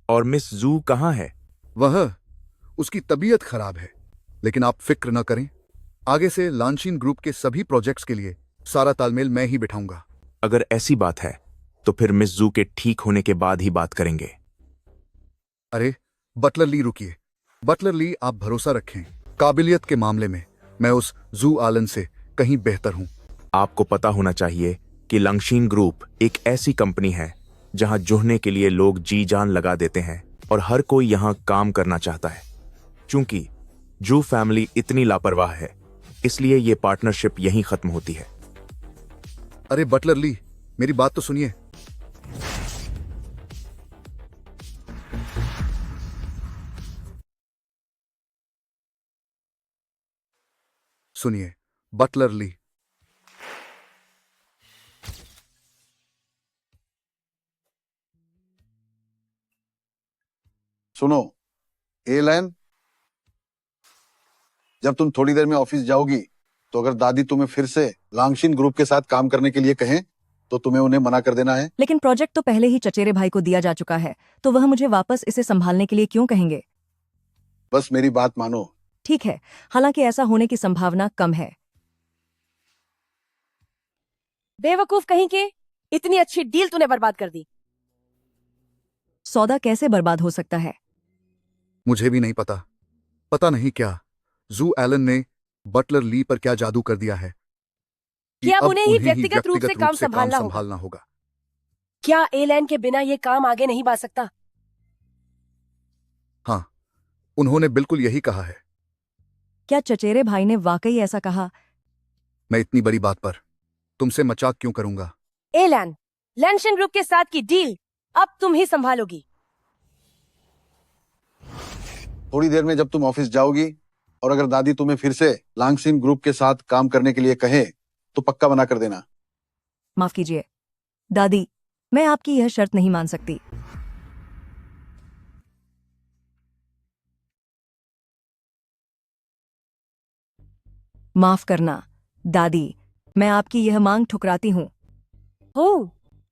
A: और मिस जू कहाँ है?
D: वह उसकी तबीयत खराब है, लेकिन आप फिक्र न करें। आगे से लांशिन ग्रुप के सभी प्रोजेक्ट्स के लिए सारा तालमेल मैं ही बिठाऊंगा।
A: अगर ऐसी बात है तो फिर मिस जू के ठीक होने के बाद ही बात करेंगे।
D: अरे बटलर ली, रुकिए। बटलर ली, आप भरोसा रखें, काबिलियत के मामले में मैं उस जू आलन से कहीं बेहतर हूं।
A: आपको पता होना चाहिए कि लंगशीन ग्रुप एक ऐसी कंपनी है जहां जुड़ने के लिए लोग जी जान लगा देते हैं और हर कोई यहां काम करना चाहता है। चूंकि जू फैमिली इतनी लापरवाह है इसलिए ये पार्टनरशिप यहीं खत्म होती है।
D: अरे बटलर ली, मेरी बात तो सुनिए। सुनिए बटलर ली,
B: सुनो एलैन, जब तुम थोड़ी देर में ऑफिस जाओगी तो अगर दादी तुम्हें फिर से लांगशिन ग्रुप के साथ काम करने के लिए कहें तो तुम्हें उन्हें मना कर देना है।
C: लेकिन प्रोजेक्ट तो पहले ही चचेरे भाई को दिया जा चुका है, तो वह मुझे वापस इसे संभालने के लिए क्यों कहेंगे?
B: बस मेरी बात मानो।
C: ठीक है, हालांकि ऐसा होने की संभावना कम है।
E: बेवकूफ कहीं के, इतनी अच्छी डील तूने बर्बाद कर दी।
C: सौदा कैसे बर्बाद हो सकता है?
D: मुझे भी नहीं पता। पता नहीं क्या जू एलन ने बटलर ली पर क्या जादू कर दिया है
E: कि अब
D: अब
E: उन्हें ही व्यक्तिगत रूप से काम संभालना
D: संभालना होगा।
E: क्या एलैन के बिना ये काम आगे नहीं बढ़ सकता?
D: हाँ, उन्होंने बिल्कुल यही कहा है।
C: क्या चचेरे भाई ने वाकई ऐसा कहा?
D: मैं इतनी बड़ी बात पर तुमसे मजाक क्यों करूंगा?
E: एलैन, लैंशन ग्रुप के साथ की डील अब तुम ही संभालोगी।
B: थोड़ी देर में जब तुम ऑफिस जाओगी और अगर दादी तुम्हें फिर से लांगशिन ग्रुप के साथ काम करने के लिए कहे तो पक्का बना कर देना।
C: माफ कीजिए दादी, मैं आपकी यह शर्त नहीं मान सकती। माफ करना दादी, मैं आपकी यह मांग ठुकराती हूँ।
E: हो,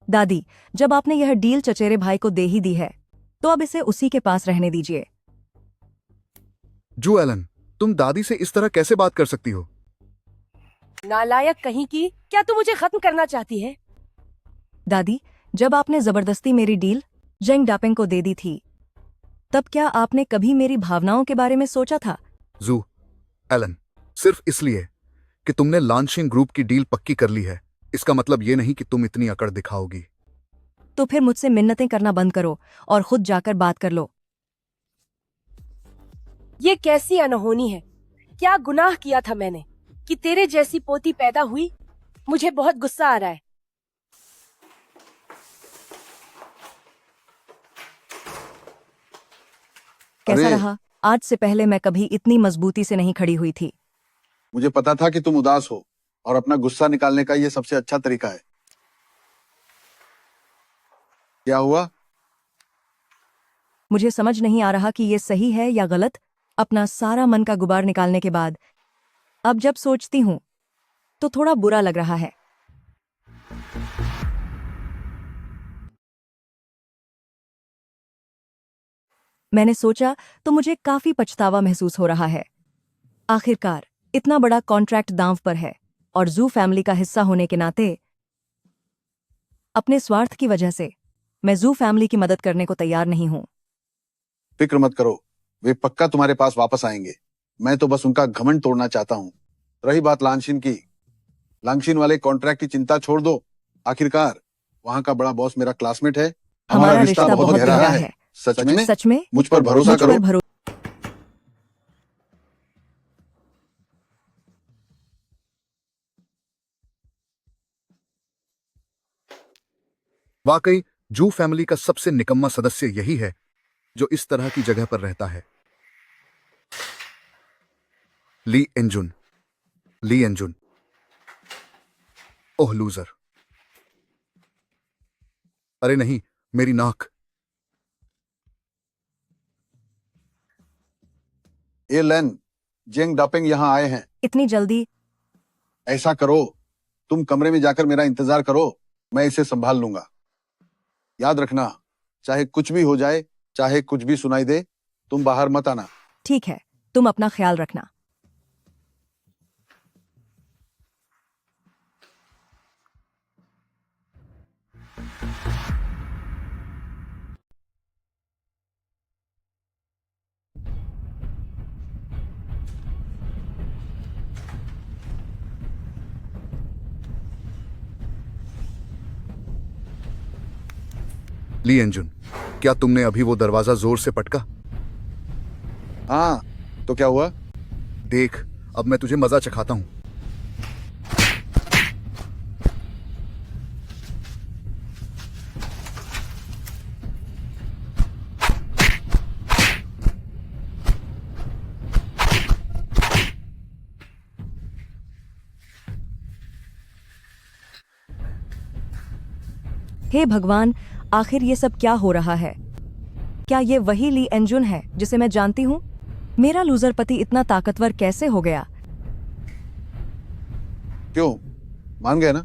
C: दादी, जब आपने यह डील चचेरे भाई को दे ही दी है तो अब इसे उसी के पास रहने दीजिए।
D: जू एलन, तुम दादी से इस तरह कैसे बात कर सकती हो?
E: नालायक कहीं की, क्या तू मुझे खत्म करना चाहती है?
C: दादी, जब आपने जबरदस्ती मेरी डील जेंग डापेंग को दे दी थी, तब क्या आपने कभी मेरी भावनाओं के बारे में सोचा था?
D: जू एलन, सिर्फ इसलिए कि तुमने लांशिन ग्रुप की डील पक्की कर ली है, इसका मतलब ये नहीं कि तुम इतनी अकड़ दिखाओगी।
C: तो फिर मुझसे मिन्नतें करना बंद करो और खुद जाकर बात कर लो।
E: ये कैसी अनहोनी है? क्या गुनाह किया था मैंने कि तेरे जैसी पोती पैदा हुई? मुझे बहुत गुस्सा आ रहा है।
C: कैसा
B: अरे!
C: रहा? आज से पहले मैं कभी इतनी मजबूती से नहीं खड़ी हुई थी।
B: मुझे पता था कि तुम उदास हो और अपना गुस्सा निकालने का ये सबसे अच्छा तरीका है। क्या हुआ?
C: मुझे समझ नहीं आ रहा कि ये सही है या गलत। अपना सारा मन का गुबार निकालने के बाद अब जब सोचती हूं तो थोड़ा बुरा लग रहा है। मैंने सोचा तो मुझे काफी पछतावा महसूस हो रहा है। आखिरकार इतना बड़ा कॉन्ट्रैक्ट दांव पर है और जू फैमिली का हिस्सा होने के नाते अपने स्वार्थ की वजह से मैं जू फैमिली की मदद करने को तैयार नहीं हूं।
B: फिक्र मत करो, वे पक्का तुम्हारे पास वापस आएंगे। मैं तो बस उनका घमंड तोड़ना चाहता हूँ। रही बात लांगशिन की, लांगशिन वाले कॉन्ट्रैक्ट की चिंता छोड़ दो। आखिरकार वहां का बड़ा बॉस मेरा क्लासमेट है।
C: हमारा रिश्ता बहुत गहरा है।
B: सच में?
C: सच में?
B: मुझ पर भरोसा
C: मुझ पर
B: करो।
C: भरोसा।
D: वाकई जू फैमिली का सबसे निकम्मा सदस्य यही है जो इस तरह की जगह पर रहता है। ली एंजुन, ली एंजुन। ओह लूजर। अरे नहीं, मेरी नाक।
B: ये लेन, जेंग डापेंग यहाँ आए हैं।
C: इतनी जल्दी?
B: ऐसा करो, तुम कमरे में जाकर मेरा इंतजार करो, मैं इसे संभाल लूंगा। याद रखना, चाहे कुछ भी हो जाए, चाहे कुछ भी सुनाई दे, तुम बाहर मत आना।
C: ठीक है, तुम अपना ख्याल रखना।
D: ली एंजुन, क्या तुमने अभी वो दरवाजा जोर से पटका?
B: हाँ, तो क्या हुआ?
D: देख, अब मैं तुझे मजा चखाता हूं।
C: हे भगवान, आखिर ये सब क्या हो रहा है? क्या ये वही ली एंजुन है जिसे मैं जानती हूँ? मेरा लूजर पति इतना ताकतवर कैसे हो गया?
B: क्यों, मान गए ना?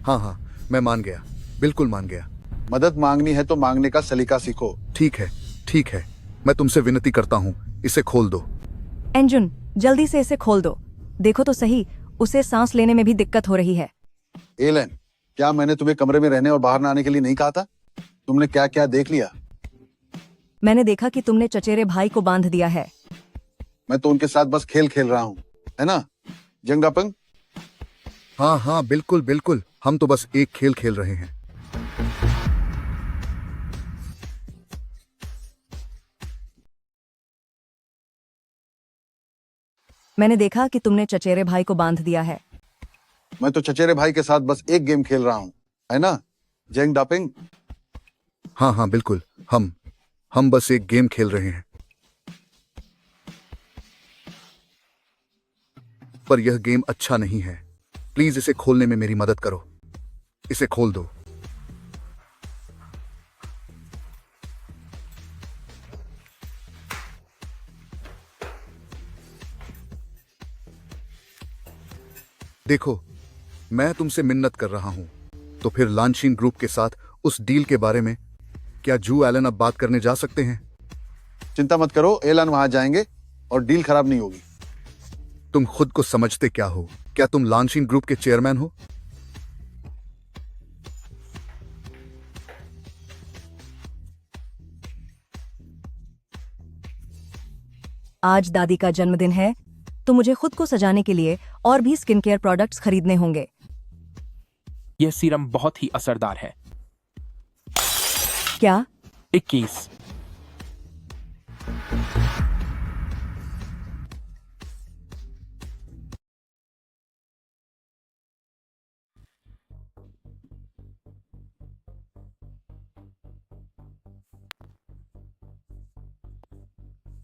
D: हाँ हाँ, मैं मान गया, बिल्कुल मान गया।
B: मदद मांगनी है तो मांगने का सलीका सीखो।
D: ठीक है, ठीक है, मैं तुमसे विनती करता हूँ, इसे खोल दो।
C: एंजुन, जल्दी से इसे खोल दो। देखो तो सही, उसे सांस लेने में भी दिक्कत हो रही है।
B: एलन, क्या मैंने तुम्हें कमरे में रहने और बाहर ना आने के लिए नहीं कहा था? तुमने क्या क्या देख लिया?
C: मैंने देखा कि तुमने चचेरे भाई को बांध दिया है।
B: मैं तो उनके साथ बस खेल खेल रहा हूँ, है ना जंगापंग?
D: हाँ हाँ, बिल्कुल बिल्कुल, हम तो बस एक खेल खेल रहे हैं।
C: मैंने देखा कि तुमने चचेरे भाई को बांध दिया है।
B: मैं तो चचेरे भाई के साथ बस एक गेम खेल रहा हूँ, है ना जेंग डापिंग?
D: हाँ हाँ बिल्कुल, हम बस एक गेम खेल रहे हैं। पर यह गेम अच्छा नहीं है। प्लीज इसे खोलने में मेरी मदद करो। इसे खोल दो। देखो, मैं तुमसे मिन्नत कर रहा हूं। तो फिर लांशिन ग्रुप के साथ उस डील के बारे में क्या जू एलन अब बात करने जा सकते हैं?
B: चिंता मत करो, एलन वहां जाएंगे और डील खराब नहीं होगी।
D: तुम खुद को समझते क्या हो? क्या तुम लांशिन ग्रुप के चेयरमैन हो?
C: आज दादी का जन्मदिन है, तो मुझे खुद को सजाने के लिए और भी स्किन केयर प्रोडक्ट्स खरीदने होंगे।
I: यह सीरम बहुत ही असरदार है।
C: क्या?
I: 21।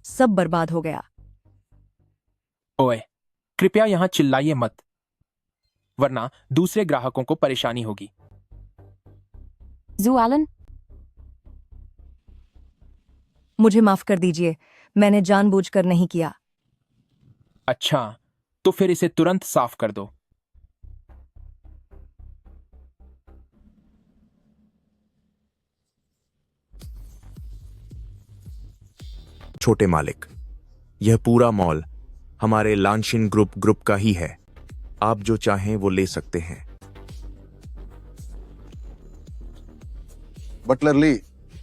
C: सब बर्बाद हो गया।
I: ओए, कृपया यहां चिल्लाइए मत, वरना दूसरे ग्राहकों को परेशानी होगी।
H: जू एलन,
C: मुझे माफ कर दीजिए, मैंने जानबूझकर नहीं किया।
I: अच्छा, तो फिर इसे तुरंत साफ कर दो।
A: छोटे मालिक, यह पूरा मॉल हमारे लांशिन ग्रुप का ही है। आप जो चाहें वो ले सकते हैं।
B: बटलर ली,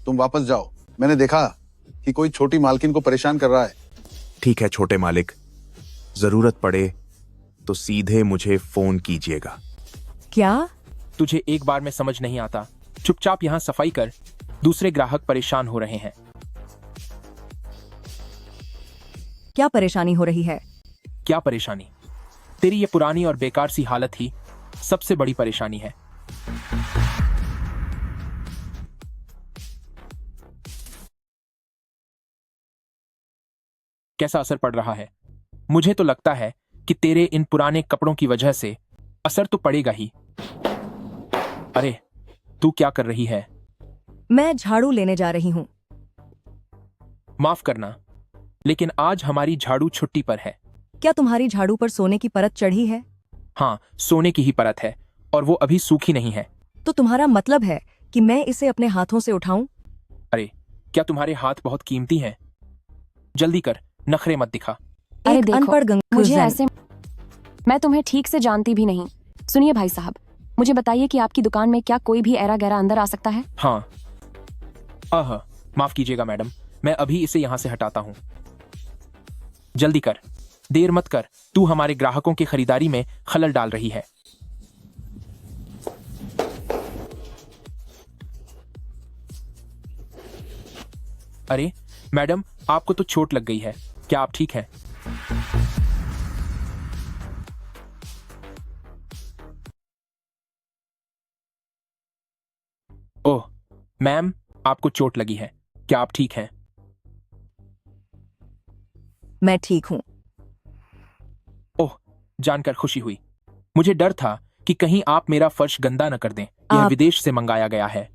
B: तुम वापस जाओ। मैंने देखा कि कोई छोटी मालकिन को परेशान कर रहा है।
A: ठीक है छोटे मालिक, जरूरत पड़े तो सीधे मुझे फोन कीजिएगा।
C: क्या?
I: तुझे एक बार में समझ नहीं आता। चुपचाप यहां सफाई कर, दूसरे ग्राहक परेशान हो रहे हैं।
C: क्या परेशानी हो रही है?
I: क्या परेशानी? तेरी ये पुरानी और बेकार सी हालत ही सबसे बड़ी परेशानी है। कैसा असर पड़ रहा है? मुझे तो लगता है कि तेरे इन पुराने कपड़ों की वजह से असर तो पड़ेगा ही। अरे, तू क्या कर रही है?
C: मैं झाड़ू लेने जा रही हूँ।
I: माफ करना, लेकिन आज हमारी झाड़ू छुट्टी पर है।
C: क्या तुम्हारी झाड़ू पर सोने की परत चढ़ी है?
I: हाँ, सोने की ही परत है और वो अभी सूखी नहीं है।
C: तो तुम्हारा मतलब है कि मैं इसे अपने हाथों से उठाऊं?
I: अरे, क्या तुम्हारे हाथ बहुत कीमती हैं? जल्दी कर, नखरे मत दिखा।
H: अरे
C: एक
H: देखो,
C: अनपढ़
H: मुझे
C: गंगूजन।
H: ऐसे, मैं तुम्हें ठीक से जानती भी नहीं। सुनिए भाई साहब, मुझे बताइए कि आपकी दुकान में क्या कोई भी ऐरा गैरा अंदर आ सकता है?
I: हाँ। माफ कीजिएगा मैडम, मैं अभी इसे यहां से हटाता हूं। जल्दी कर, देर मत कर, तू हमारे ग्राहकों की खरीदारी में खलल डाल रही है। अरे मैडम, आपको तो चोट लग गई है, क्या आप ठीक हैं? मैम, आपको चोट लगी है, क्या आप ठीक हैं?
C: मैं ठीक हूँ।
I: ओह, जानकर खुशी हुई। मुझे डर था कि कहीं आप मेरा फर्श गंदा न कर दें। यह
C: आप-
I: विदेश से मंगाया गया है।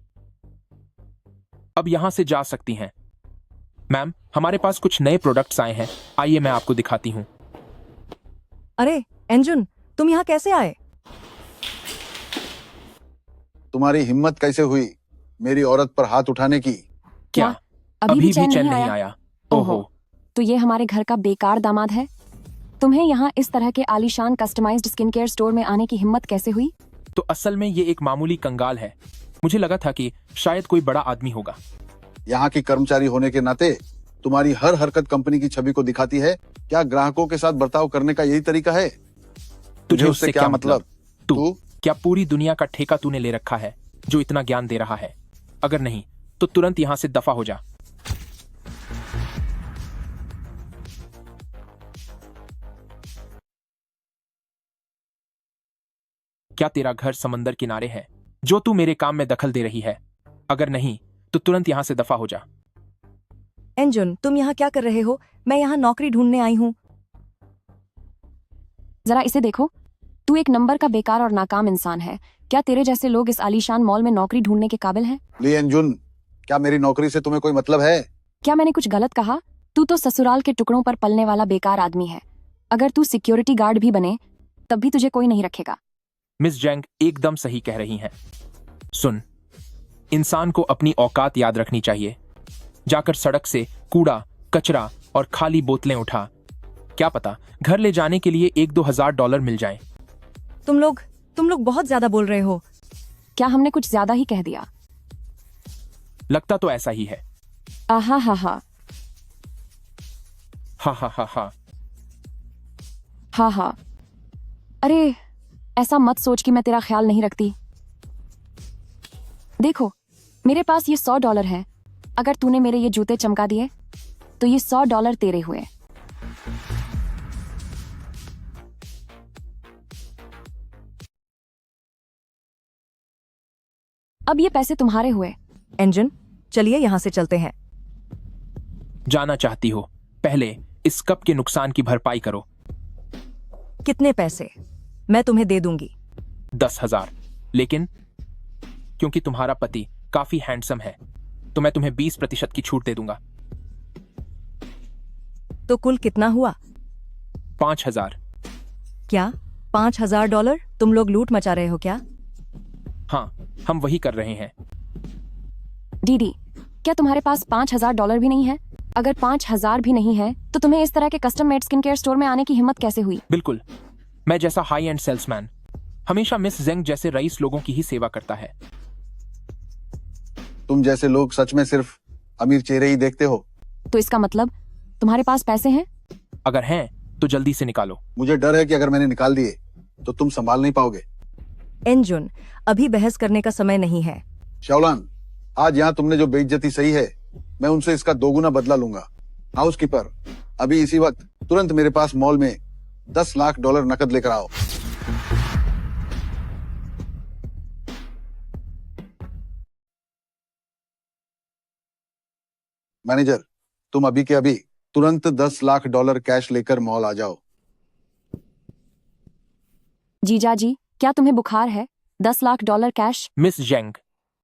I: अब यहां से जा सकती हैं। मैम, हमारे पास कुछ नए प्रोडक्ट्स आए हैं, आइए मैं आपको दिखाती हूँ।
C: अरे एंजुन, तुम यहाँ कैसे आए?
B: तुम्हारी हिम्मत कैसे हुई मेरी औरत पर हाथ उठाने की?
I: क्या
H: अभी भी चैन नहीं
I: नहीं
H: आया?
I: आया?
H: ओहो।
I: ओहो,
H: तो ये हमारे घर का बेकार दामाद है। तुम्हें यहाँ इस तरह के आलीशान कस्टमाइज्ड स्किन केयर स्टोर में आने की हिम्मत कैसे हुई?
I: तो असल में ये एक मामूली कंगाल है। मुझे लगा था कि शायद कोई बड़ा आदमी होगा।
B: यहाँ की कर्मचारी होने के नाते तुम्हारी हर हरकत कंपनी की छवि को दिखाती है। क्या ग्राहकों के साथ बर्ताव करने का यही तरीका है?
I: तुझे उससे क्या मतलब? तू
B: तू
I: क्या पूरी दुनिया का ठेका तूने ले रखा है जो इतना ज्ञान दे रहा है? अगर नहीं तो तुरंत यहां से दफा हो जा। क्या तेरा घर समंदर किनारे है जो तू मेरे काम में दखल दे रही है? अगर नहीं तो तुरंत यहां से दफा हो जा।
C: एंजुन, तुम यहाँ क्या कर रहे हो? मैं यहाँ नौकरी ढूंढने आई हूँ।
H: जरा इसे देखो। तू एक नंबर का बेकार और नाकाम इंसान है। क्या तेरे जैसे लोग इस आलीशान मॉल में नौकरी ढूंढने के काबिल हैं?
B: ली एंजुन, क्या मेरी नौकरी से तुम्हें कोई मतलब है?
H: क्या मैंने कुछ गलत कहा? तू तो ससुराल के टुकड़ों पर पलने वाला बेकार आदमी है। अगर तू सिक्योरिटी गार्ड भी बने तब भी तुझे कोई नहीं रखेगा।
I: मिस जैंग एकदम सही कह रही हैं। सुन, इंसान को अपनी औकात याद रखनी चाहिए। जाकर सड़क से कूड़ा, कचरा और खाली बोतलें उठा। क्या पता घर ले जाने के लिए $1-2 हज़ार मिल जाएं।
C: तुम लोग बहुत ज्यादा बोल रहे हो।
H: क्या हमने कुछ ज्यादा ही कह दिया?
I: लगता तो ऐसा ही है।
H: आहा हा हा
I: हा हा हा हा।
H: हा हा। अरे, ऐसा मत सोच कि मैं तेरा ख्याल नहीं रखती। देखो, मेरे पास ये $100 है। अगर तूने मेरे ये जूते चमका दिए तो ये $100 तेरे हुए। अब ये पैसे तुम्हारे हुए।
C: एंजुन, चलिए यहाँ से चलते हैं।
I: जाना चाहती हो? पहले इस कप के नुकसान की भरपाई करो।
C: कितने पैसे? मैं तुम्हें दे दूंगी।
I: 10,000। लेकिन क्योंकि तुम्हारा पति काफी हैंडसम है तो मैं तुम्हें 20% की छूट दे दूंगा।
C: तो कुल कितना हुआ?
I: 5,000।
C: क्या $5,000? तुम लोग लूट मचा रहे हो क्या?
I: हाँ, हम वही कर रहे हैं।
H: दीदी, क्या तुम्हारे पास $5,000 भी नहीं है? अगर 5,000 भी नहीं है तो तुम्हें इस तरह के custom made skin care store में आने की हिम्मत कैसे हुई?
I: बिल्कुल, मैं जैसा हाई एंड सेल्समैन हमेशा मिस जेंग जैसे रईस लोगों की ही सेवा करता है।
B: तुम जैसे लोग सच में सिर्फ अमीर चेहरे ही देखते हो।
H: तो इसका मतलब तुम्हारे पास पैसे हैं?
I: अगर हैं तो जल्दी से निकालो।
B: मुझे डर है कि अगर मैंने निकाल दिए तो तुम संभाल नहीं पाओगे।
C: एंजुन, अभी बहस करने का समय नहीं है।
B: शाओलान, आज यहाँ तुमने जो बेइज्जती सही है, मैं उनसे इसका 2 गुना बदला लूंगा। हाउसकीपर, अभी इसी वक्त तुरंत मेरे पास मॉल में $10 लाख नकद लेकर आओ। मैनेजर, तुम अभी के अभी तुरंत $10 लाख कैश लेकर मॉल आ जाओ।
H: जीजा जी, क्या तुम्हें बुखार है? $10 लाख कैश?
I: मिस जेंग,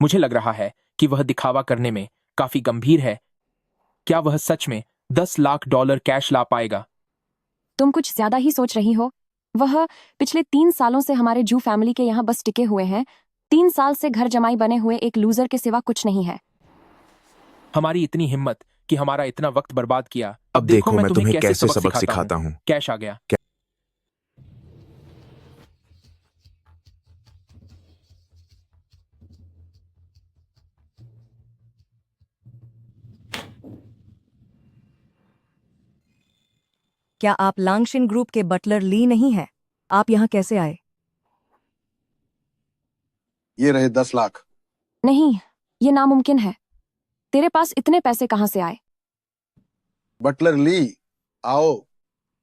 I: मुझे लग रहा है कि वह दिखावा करने में काफी गंभीर है। क्या वह सच में $10 लाख कैश ला पाएगा?
H: तुम कुछ ज्यादा ही सोच रही हो। वह पिछले 3 सालों से हमारे जू फैमिली के यहाँ बस टिके हुए हैं। 3 साल से घर जमाई बने हुए एक लूजर के सिवा कुछ नहीं है।
I: हमारी इतनी हिम्मत कि हमारा इतना वक्त बर्बाद किया।
A: अब देखो मैं तुम्हें कैसे सबक सिखाता हूँ।
I: कैश आ गया।
C: क्या आप लांगशिन ग्रुप के बटलर ली नहीं हैं? आप यहाँ कैसे आए?
B: ये रहे 10 लाख।
H: नहीं, ये नामुमकिन है। तेरे पास इतने पैसे कहाँ से आए?
B: बटलर ली, आओ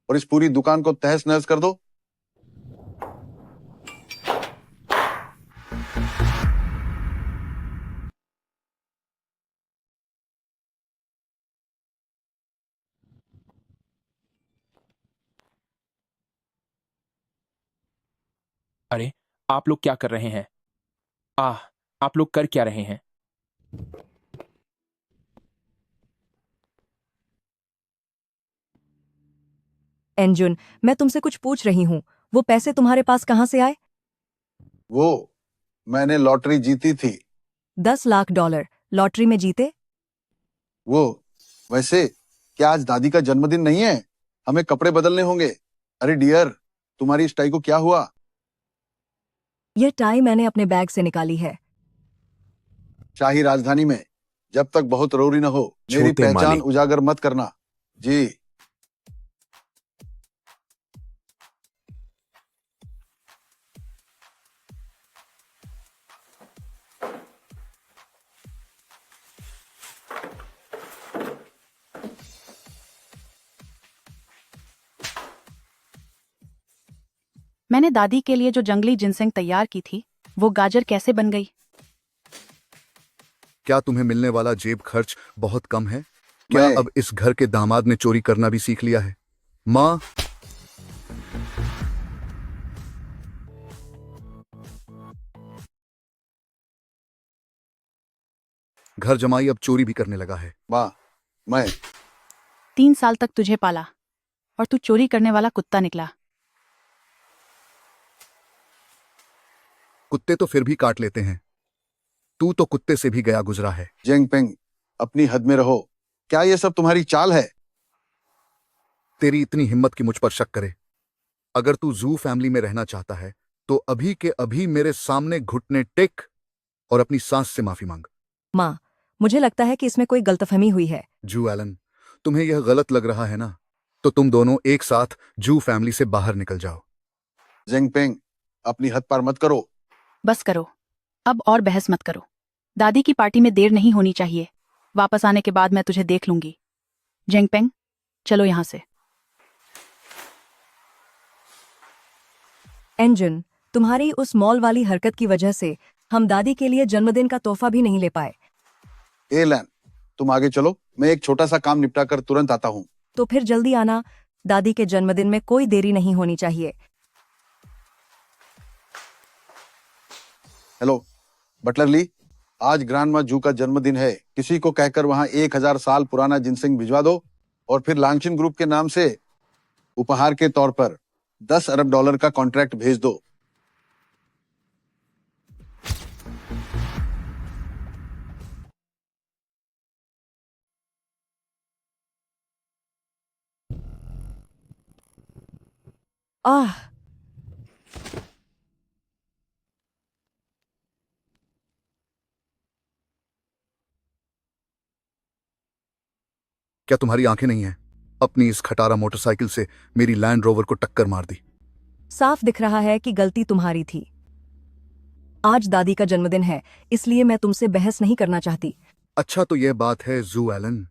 B: और इस पूरी दुकान को तहस नहस कर दो।
I: अरे, आप लोग क्या कर रहे हैं? आप लोग कर क्या रहे हैं?
C: एंजुन, मैं तुमसे कुछ पूछ रही हूँ, वो पैसे तुम्हारे पास कहाँ से आए?
B: वो मैंने लॉटरी जीती थी।
C: 10 लाख डॉलर लॉटरी में जीते?
B: वो वैसे क्या आज दादी का जन्मदिन नहीं है? हमें कपड़े बदलने होंगे। अरे डियर, तुम्हारी इस टाई को क्या हुआ?
C: यह टाई मैंने अपने बैग से निकाली है।
B: शाही राजधानी में जब तक बहुत रोरी न हो, मेरी
A: छोटे
B: पहचान
A: मालिक।
B: उजागर मत करना। जी।
G: मैंने दादी के लिए जो जंगली जिनसेंग तैयार की थी, वो गाजर कैसे बन गई?
D: क्या तुम्हें मिलने वाला जेब खर्च बहुत कम है? क्या
B: मैं-
D: अब इस घर के दामाद ने चोरी करना भी सीख लिया है? माँ, घर जमाई अब चोरी भी करने लगा है।
B: वाह, मैं
G: 3 साल तक तुझे पाला और तू चोरी करने वाला कुत्ता निकला।
D: कुत्ते तो फिर भी काट लेते हैं, तू तो कुत्ते से भी गया गुजरा है।
B: जेंग पेंग, अपनी हद में रहो। क्या ये सब तुम्हारी चाल है?
D: तेरी इतनी हिम्मत कि मुझ पर शक करे। अगर तू जू फैमिली में रहना चाहता है तो अभी के अभी मेरे सामने घुटने टेक और अपनी सांस से माफी मांग।
C: माँ, मुझे लगता है कि इसमें कोई गलतफहमी हुई है।
D: जू एलन, तुम्हें यह गलत लग रहा है ना? तो तुम दोनों एक साथ जू फैमिली से बाहर निकल जाओ।
B: जेंग पेंग, अपनी हद पार मत करो।
G: बस करो, अब और बहस मत करो। दादी की पार्टी में देर नहीं होनी चाहिए। वापस आने के बाद मैं तुझे देख लूंगी। जेंगपेंग, चलो यहां से।
C: एंजुन, तुम्हारी उस मॉल वाली हरकत की वजह से हम दादी के लिए जन्मदिन का तोहफा भी नहीं ले पाए।
B: एलन, तुम आगे चलो, मैं एक छोटा सा काम निपटा कर तुरंत आता हूँ।
C: तो फिर जल्दी आना, दादी के जन्मदिन में कोई देरी नहीं होनी चाहिए।
B: हेलो बटलर ली, आज ग्रांडमा जू का जन्मदिन है। किसी को कहकर वहां 1000 साल पुराना जिनसिंग भिजवा दो और फिर लांगशिन ग्रुप के नाम से उपहार के तौर पर 10 अरब डॉलर का कॉन्ट्रैक्ट भेज दो।
C: आह,
D: क्या तुम्हारी आंखें नहीं हैं? अपनी इस खटारा मोटरसाइकिल से मेरी लैंड रोवर को टक्कर मार दी।
C: साफ दिख रहा है कि गलती तुम्हारी थी। आज दादी का जन्मदिन है, इसलिए मैं तुमसे बहस नहीं करना चाहती।
D: अच्छा तो यह बात है जू एलन,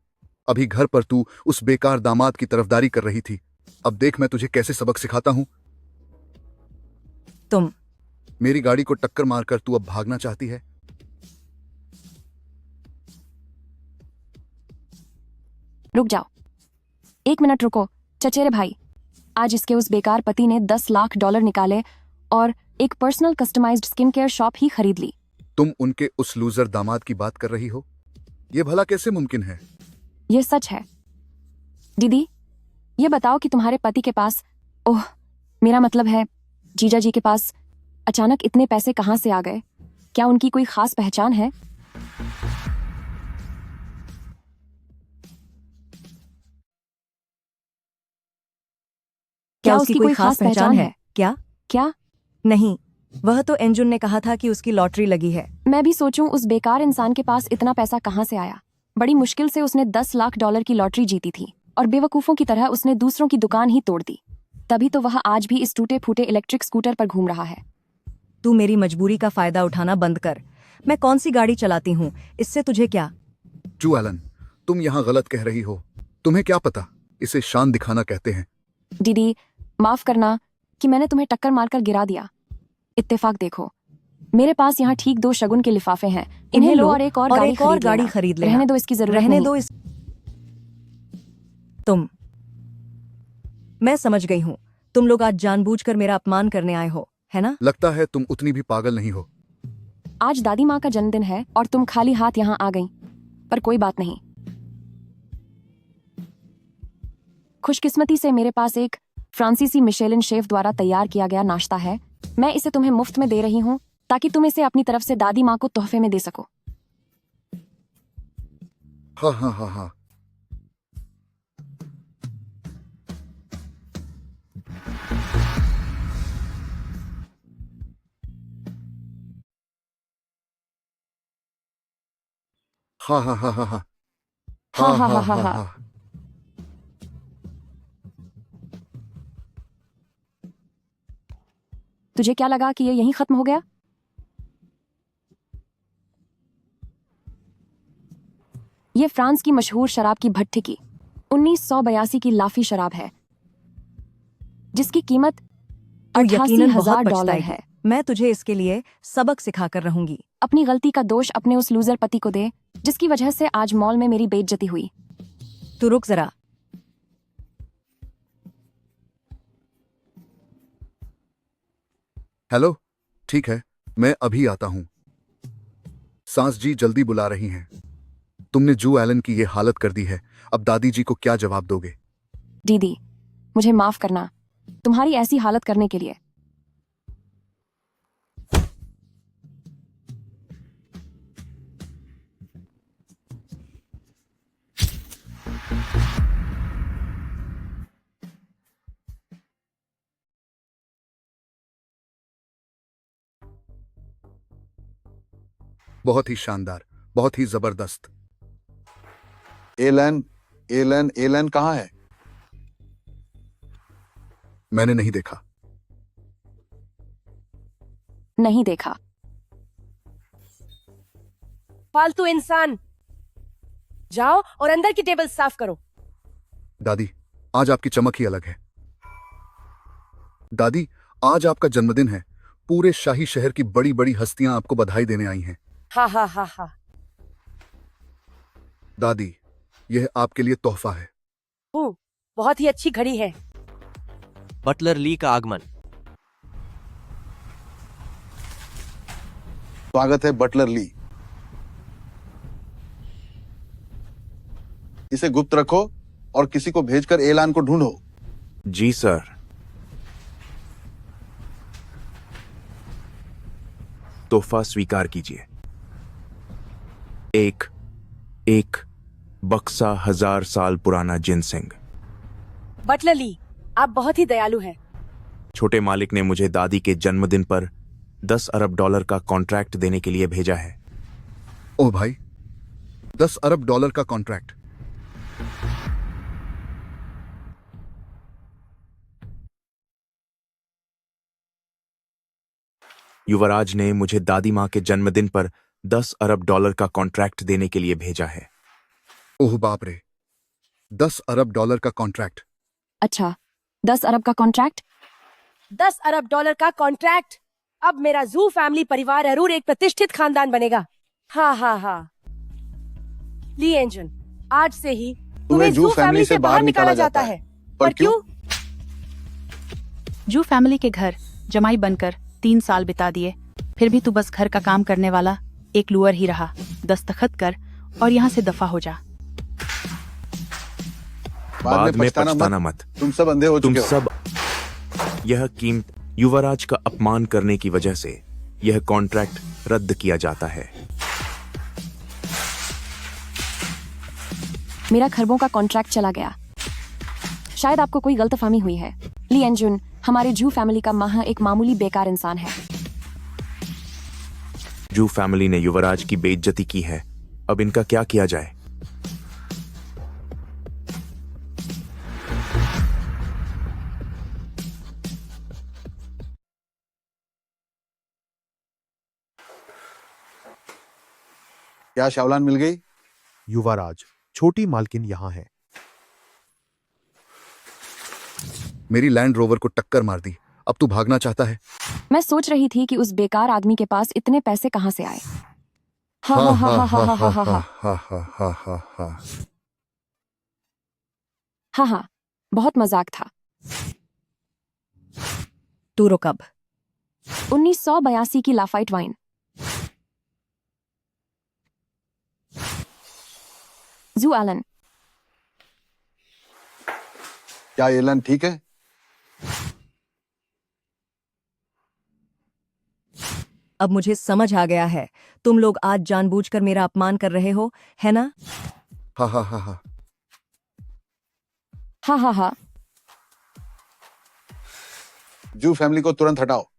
D: अभी घर पर तू उस बेकार दामाद की तरफदारी कर रही थी। अब देख मैं तुझे कैसे सबक सिखाता हूं।
C: तुम
D: मेरी गाड़ी को टक्कर मारकर तू अब भागना चाहती है?
H: रुक जाओ, 1 मिनट रुको। चचेरे भाई, आज इसके उस बेकार पति ने 10 लाख डॉलर निकाले और एक personal customized skin care shop ही खरीद ली।
D: तुम उनके उस लूजर दामाद की बात कर रही हो? यह भला कैसे मुमकिन है?
H: ये सच है। दीदी, ये बताओ कि तुम्हारे पति के पास, ओह, मेरा मतलब है जीजा जी के पास अचानक इतने पैसे कहाँ से आ गए? क्या उनकी कोई खास पहचान है?
C: क्या उसकी कोई खास पहचान है? क्या?
H: क्या?
C: नहीं, वह तो एंजुन ने कहा था कि उसकी लॉटरी लगी है।
H: मैं भी सोचूं उस बेकार इंसान के पास इतना पैसा कहाँ से आया। बड़ी मुश्किल से उसने 10 लाख डॉलर की लॉटरी जीती थी और बेवकूफों की तरह उसने दूसरों की दुकान ही तोड़ दी। तभी तो वह आज भी इस टूटे फूटे इलेक्ट्रिक स्कूटर पर घूम रहा है।
C: तू मेरी मजबूरी का फायदा उठाना बंद कर। मैं कौन सी गाड़ी चलाती हूँ, इससे तुझे क्या?
D: जू एलन, तुम यहां गलत कह रही हो। तुम्हें क्या पता, इसे शान दिखाना कहते हैं।
H: दीदी, माफ करना कि मैंने तुम्हें टक्कर मारकर गिरा दिया। इत्तेफाक देखो, मेरे पास यहाँ ठीक 2 शगुन के लिफाफे हैं। इन्हें लो और एक और गाड़ी
C: खरीद लेना।
H: रहने दो, इसकी जरूरत
C: रहने
H: नहीं।
C: दो इस मैं समझ गई हूँ, तुम लोग आज जानबूझकर मेरा अपमान करने आए हो। है ना?
D: लगता है तुम उतनी भी पागल नहीं हो।
H: आज दादी माँ का जन्मदिन है और तुम खाली हाथ यहाँ आ गई, पर कोई बात नहीं। खुशकिस्मती से मेरे पास एक फ्रांसीसी मिशेलिन शेफ द्वारा तैयार किया गया नाश्ता है। मैं इसे तुम्हें मुफ्त में दे रही हूँ ताकि तुम इसे अपनी तरफ से दादी माँ को तोहफे में दे सको।
D: हाँ हाँ हाँ हाँ। हाँ हाँ हाँ हाँ हाँ
H: हाँ हाँ हाँ हाँ हाँ। तुझे क्या लगा कि ये यहीं खत्म हो गया? ये फ्रांस की मशहूर शराब की भट्टी की 1982 की लाफी शराब है जिसकी कीमत
C: तू यकीनन बहुत
H: $88,000
C: पछताएगी।
H: है।
C: मैं तुझे इसके लिए सबक सिखाकर रहूंगी।
H: अपनी गलती का दोष अपने उस लूजर पति को दे जिसकी वजह से आज मॉल में मेरी बेइज्जती हुई।
C: तू रुक जरा।
D: हेलो, ठीक है, मैं अभी आता हूं। सांस जी जल्दी बुला रही हैं। तुमने जू एलन की ये हालत कर दी है, अब दादी जी को क्या जवाब दोगे?
H: दीदी, मुझे माफ करना तुम्हारी ऐसी हालत करने के लिए।
D: बहुत ही शानदार, बहुत ही जबरदस्त।
B: एलन, एलन, एलन कहाँ है?
D: मैंने नहीं देखा।
H: नहीं देखा।
E: फालतू इंसान, जाओ और अंदर की टेबल साफ करो।
D: दादी, आज आपकी चमक ही अलग है। दादी, आज आपका जन्मदिन है। पूरे शाही शहर की बड़ी बड़ी हस्तियां आपको बधाई देने आई हैं।
E: हाँ हाँ हाँ हाँ।
D: दादी, यह आपके लिए तोहफा है।
E: बहुत ही अच्छी घड़ी है।
J: बटलर ली का आगमन।
B: स्वागत है बटलर ली। इसे गुप्त रखो और किसी को भेजकर एलान को ढूंढो।
A: जी सर। तोहफा स्वीकार कीजिए। एक बक्सा 1000 साल पुराना जिनसिंग।
E: बटलर ली, आप बहुत ही दयालु हैं।
A: छोटे मालिक ने मुझे दादी के जन्मदिन पर $10 अरब का कॉन्ट्रैक्ट देने के लिए भेजा है।
D: ओ भाई, $10 अरब का कॉन्ट्रैक्ट।
A: युवराज ने मुझे दादी माँ के जन्मदिन पर $10 अरब का कॉन्ट्रैक्ट देने के लिए भेजा है।
D: ओह बाप रे, $10 अरब का कॉन्ट्रैक्ट।
H: अच्छा, 10 अरब का कॉन्ट्रैक्ट।
E: $10 अरब का कॉन्ट्रैक्ट। अब मेरा जू फैमिली परिवार जरूर एक प्रतिष्ठित खानदान बनेगा। हाँ हाँ हाँ। ली एंजन, आज से ही तुम्हें जू फैमिली से बाहर निकाला जाता है। पर क्यों?
G: जू फैमिली के घर जमाई बनकर 3 साल बिता दिए, फिर भी तू बस घर का काम करने वाला एक लूअर ही रहा। दस्तखत कर और यहाँ से दफा हो जा।
A: बाद में पछताना मत।
B: तुम सब अंधे हो
A: तुम
B: चुके हो।
A: सब यह कीमत युवराज का अपमान करने की वजह से यह कॉन्ट्रैक्ट रद्द किया जाता है।
H: मेरा खरबों का कॉन्ट्रैक्ट चला गया। शायद आपको कोई गलतफहमी हुई है। ली एंजुन हमारे जू फैमिली का माह एक मामूली बेकार इंसान है।
A: जू फैमिली ने युवराज की बेइज्जती की है, अब इनका क्या किया जाए?
B: क्या शावलान मिल गई?
K: युवराज, छोटी मालकिन यहाँ है।
D: मेरी लैंड रोवर को टक्कर मार दी, अब तू भागना चाहता है?
H: मैं सोच रही थी कि उस बेकार आदमी के पास इतने पैसे कहाँ से आए। हाँ हाँ हाँ हाँ हाँ हाँ हाँ हाँ हाँ हाँ, बहुत मजाक था।
C: तू रुक अब।
H: 1982 की लाफाइट वाइन। जू एलन।
B: क्या एलन ठीक है?
C: अब मुझे समझ आ गया है, तुम लोग आज जानबूझकर मेरा अपमान कर रहे हो, है ना?
K: हा हा हा हा।
H: हाँ हाँ हाँ।
B: जू फैमिली को तुरंत हटाओ।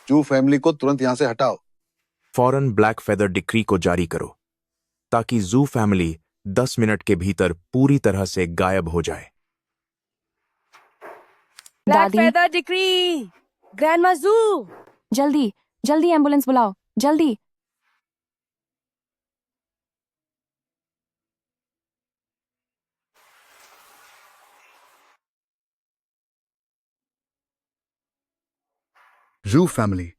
B: जू फैमिली को तुरंत यहां से हटाओ।
A: फौरन ब्लैक फेदर डिक्री को जारी करो ताकि जू फैमिली 10 मिनट के भीतर पूरी तरह से गायब हो जाए।
E: ब्लैक
H: दादी।
E: Feather decree. ग्रैंडमा जू।
H: जल्दी जल्दी एम्बुलेंस बुलाओ, जल्दी।
D: जू फैमिली,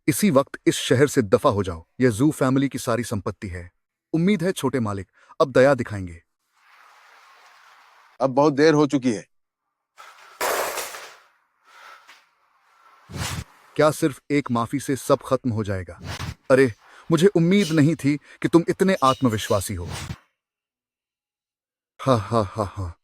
D: इसी वक्त इस शहर से दफा हो जाओ। यह जू फैमिली की सारी संपत्ति है। उम्मीद है छोटे मालिक अब दया दिखाएंगे।
B: अब बहुत देर हो चुकी है।
D: क्या सिर्फ एक माफी से सब खत्म हो जाएगा? अरे, मुझे उम्मीद नहीं थी कि तुम इतने आत्मविश्वासी हो। हा हा हा हा।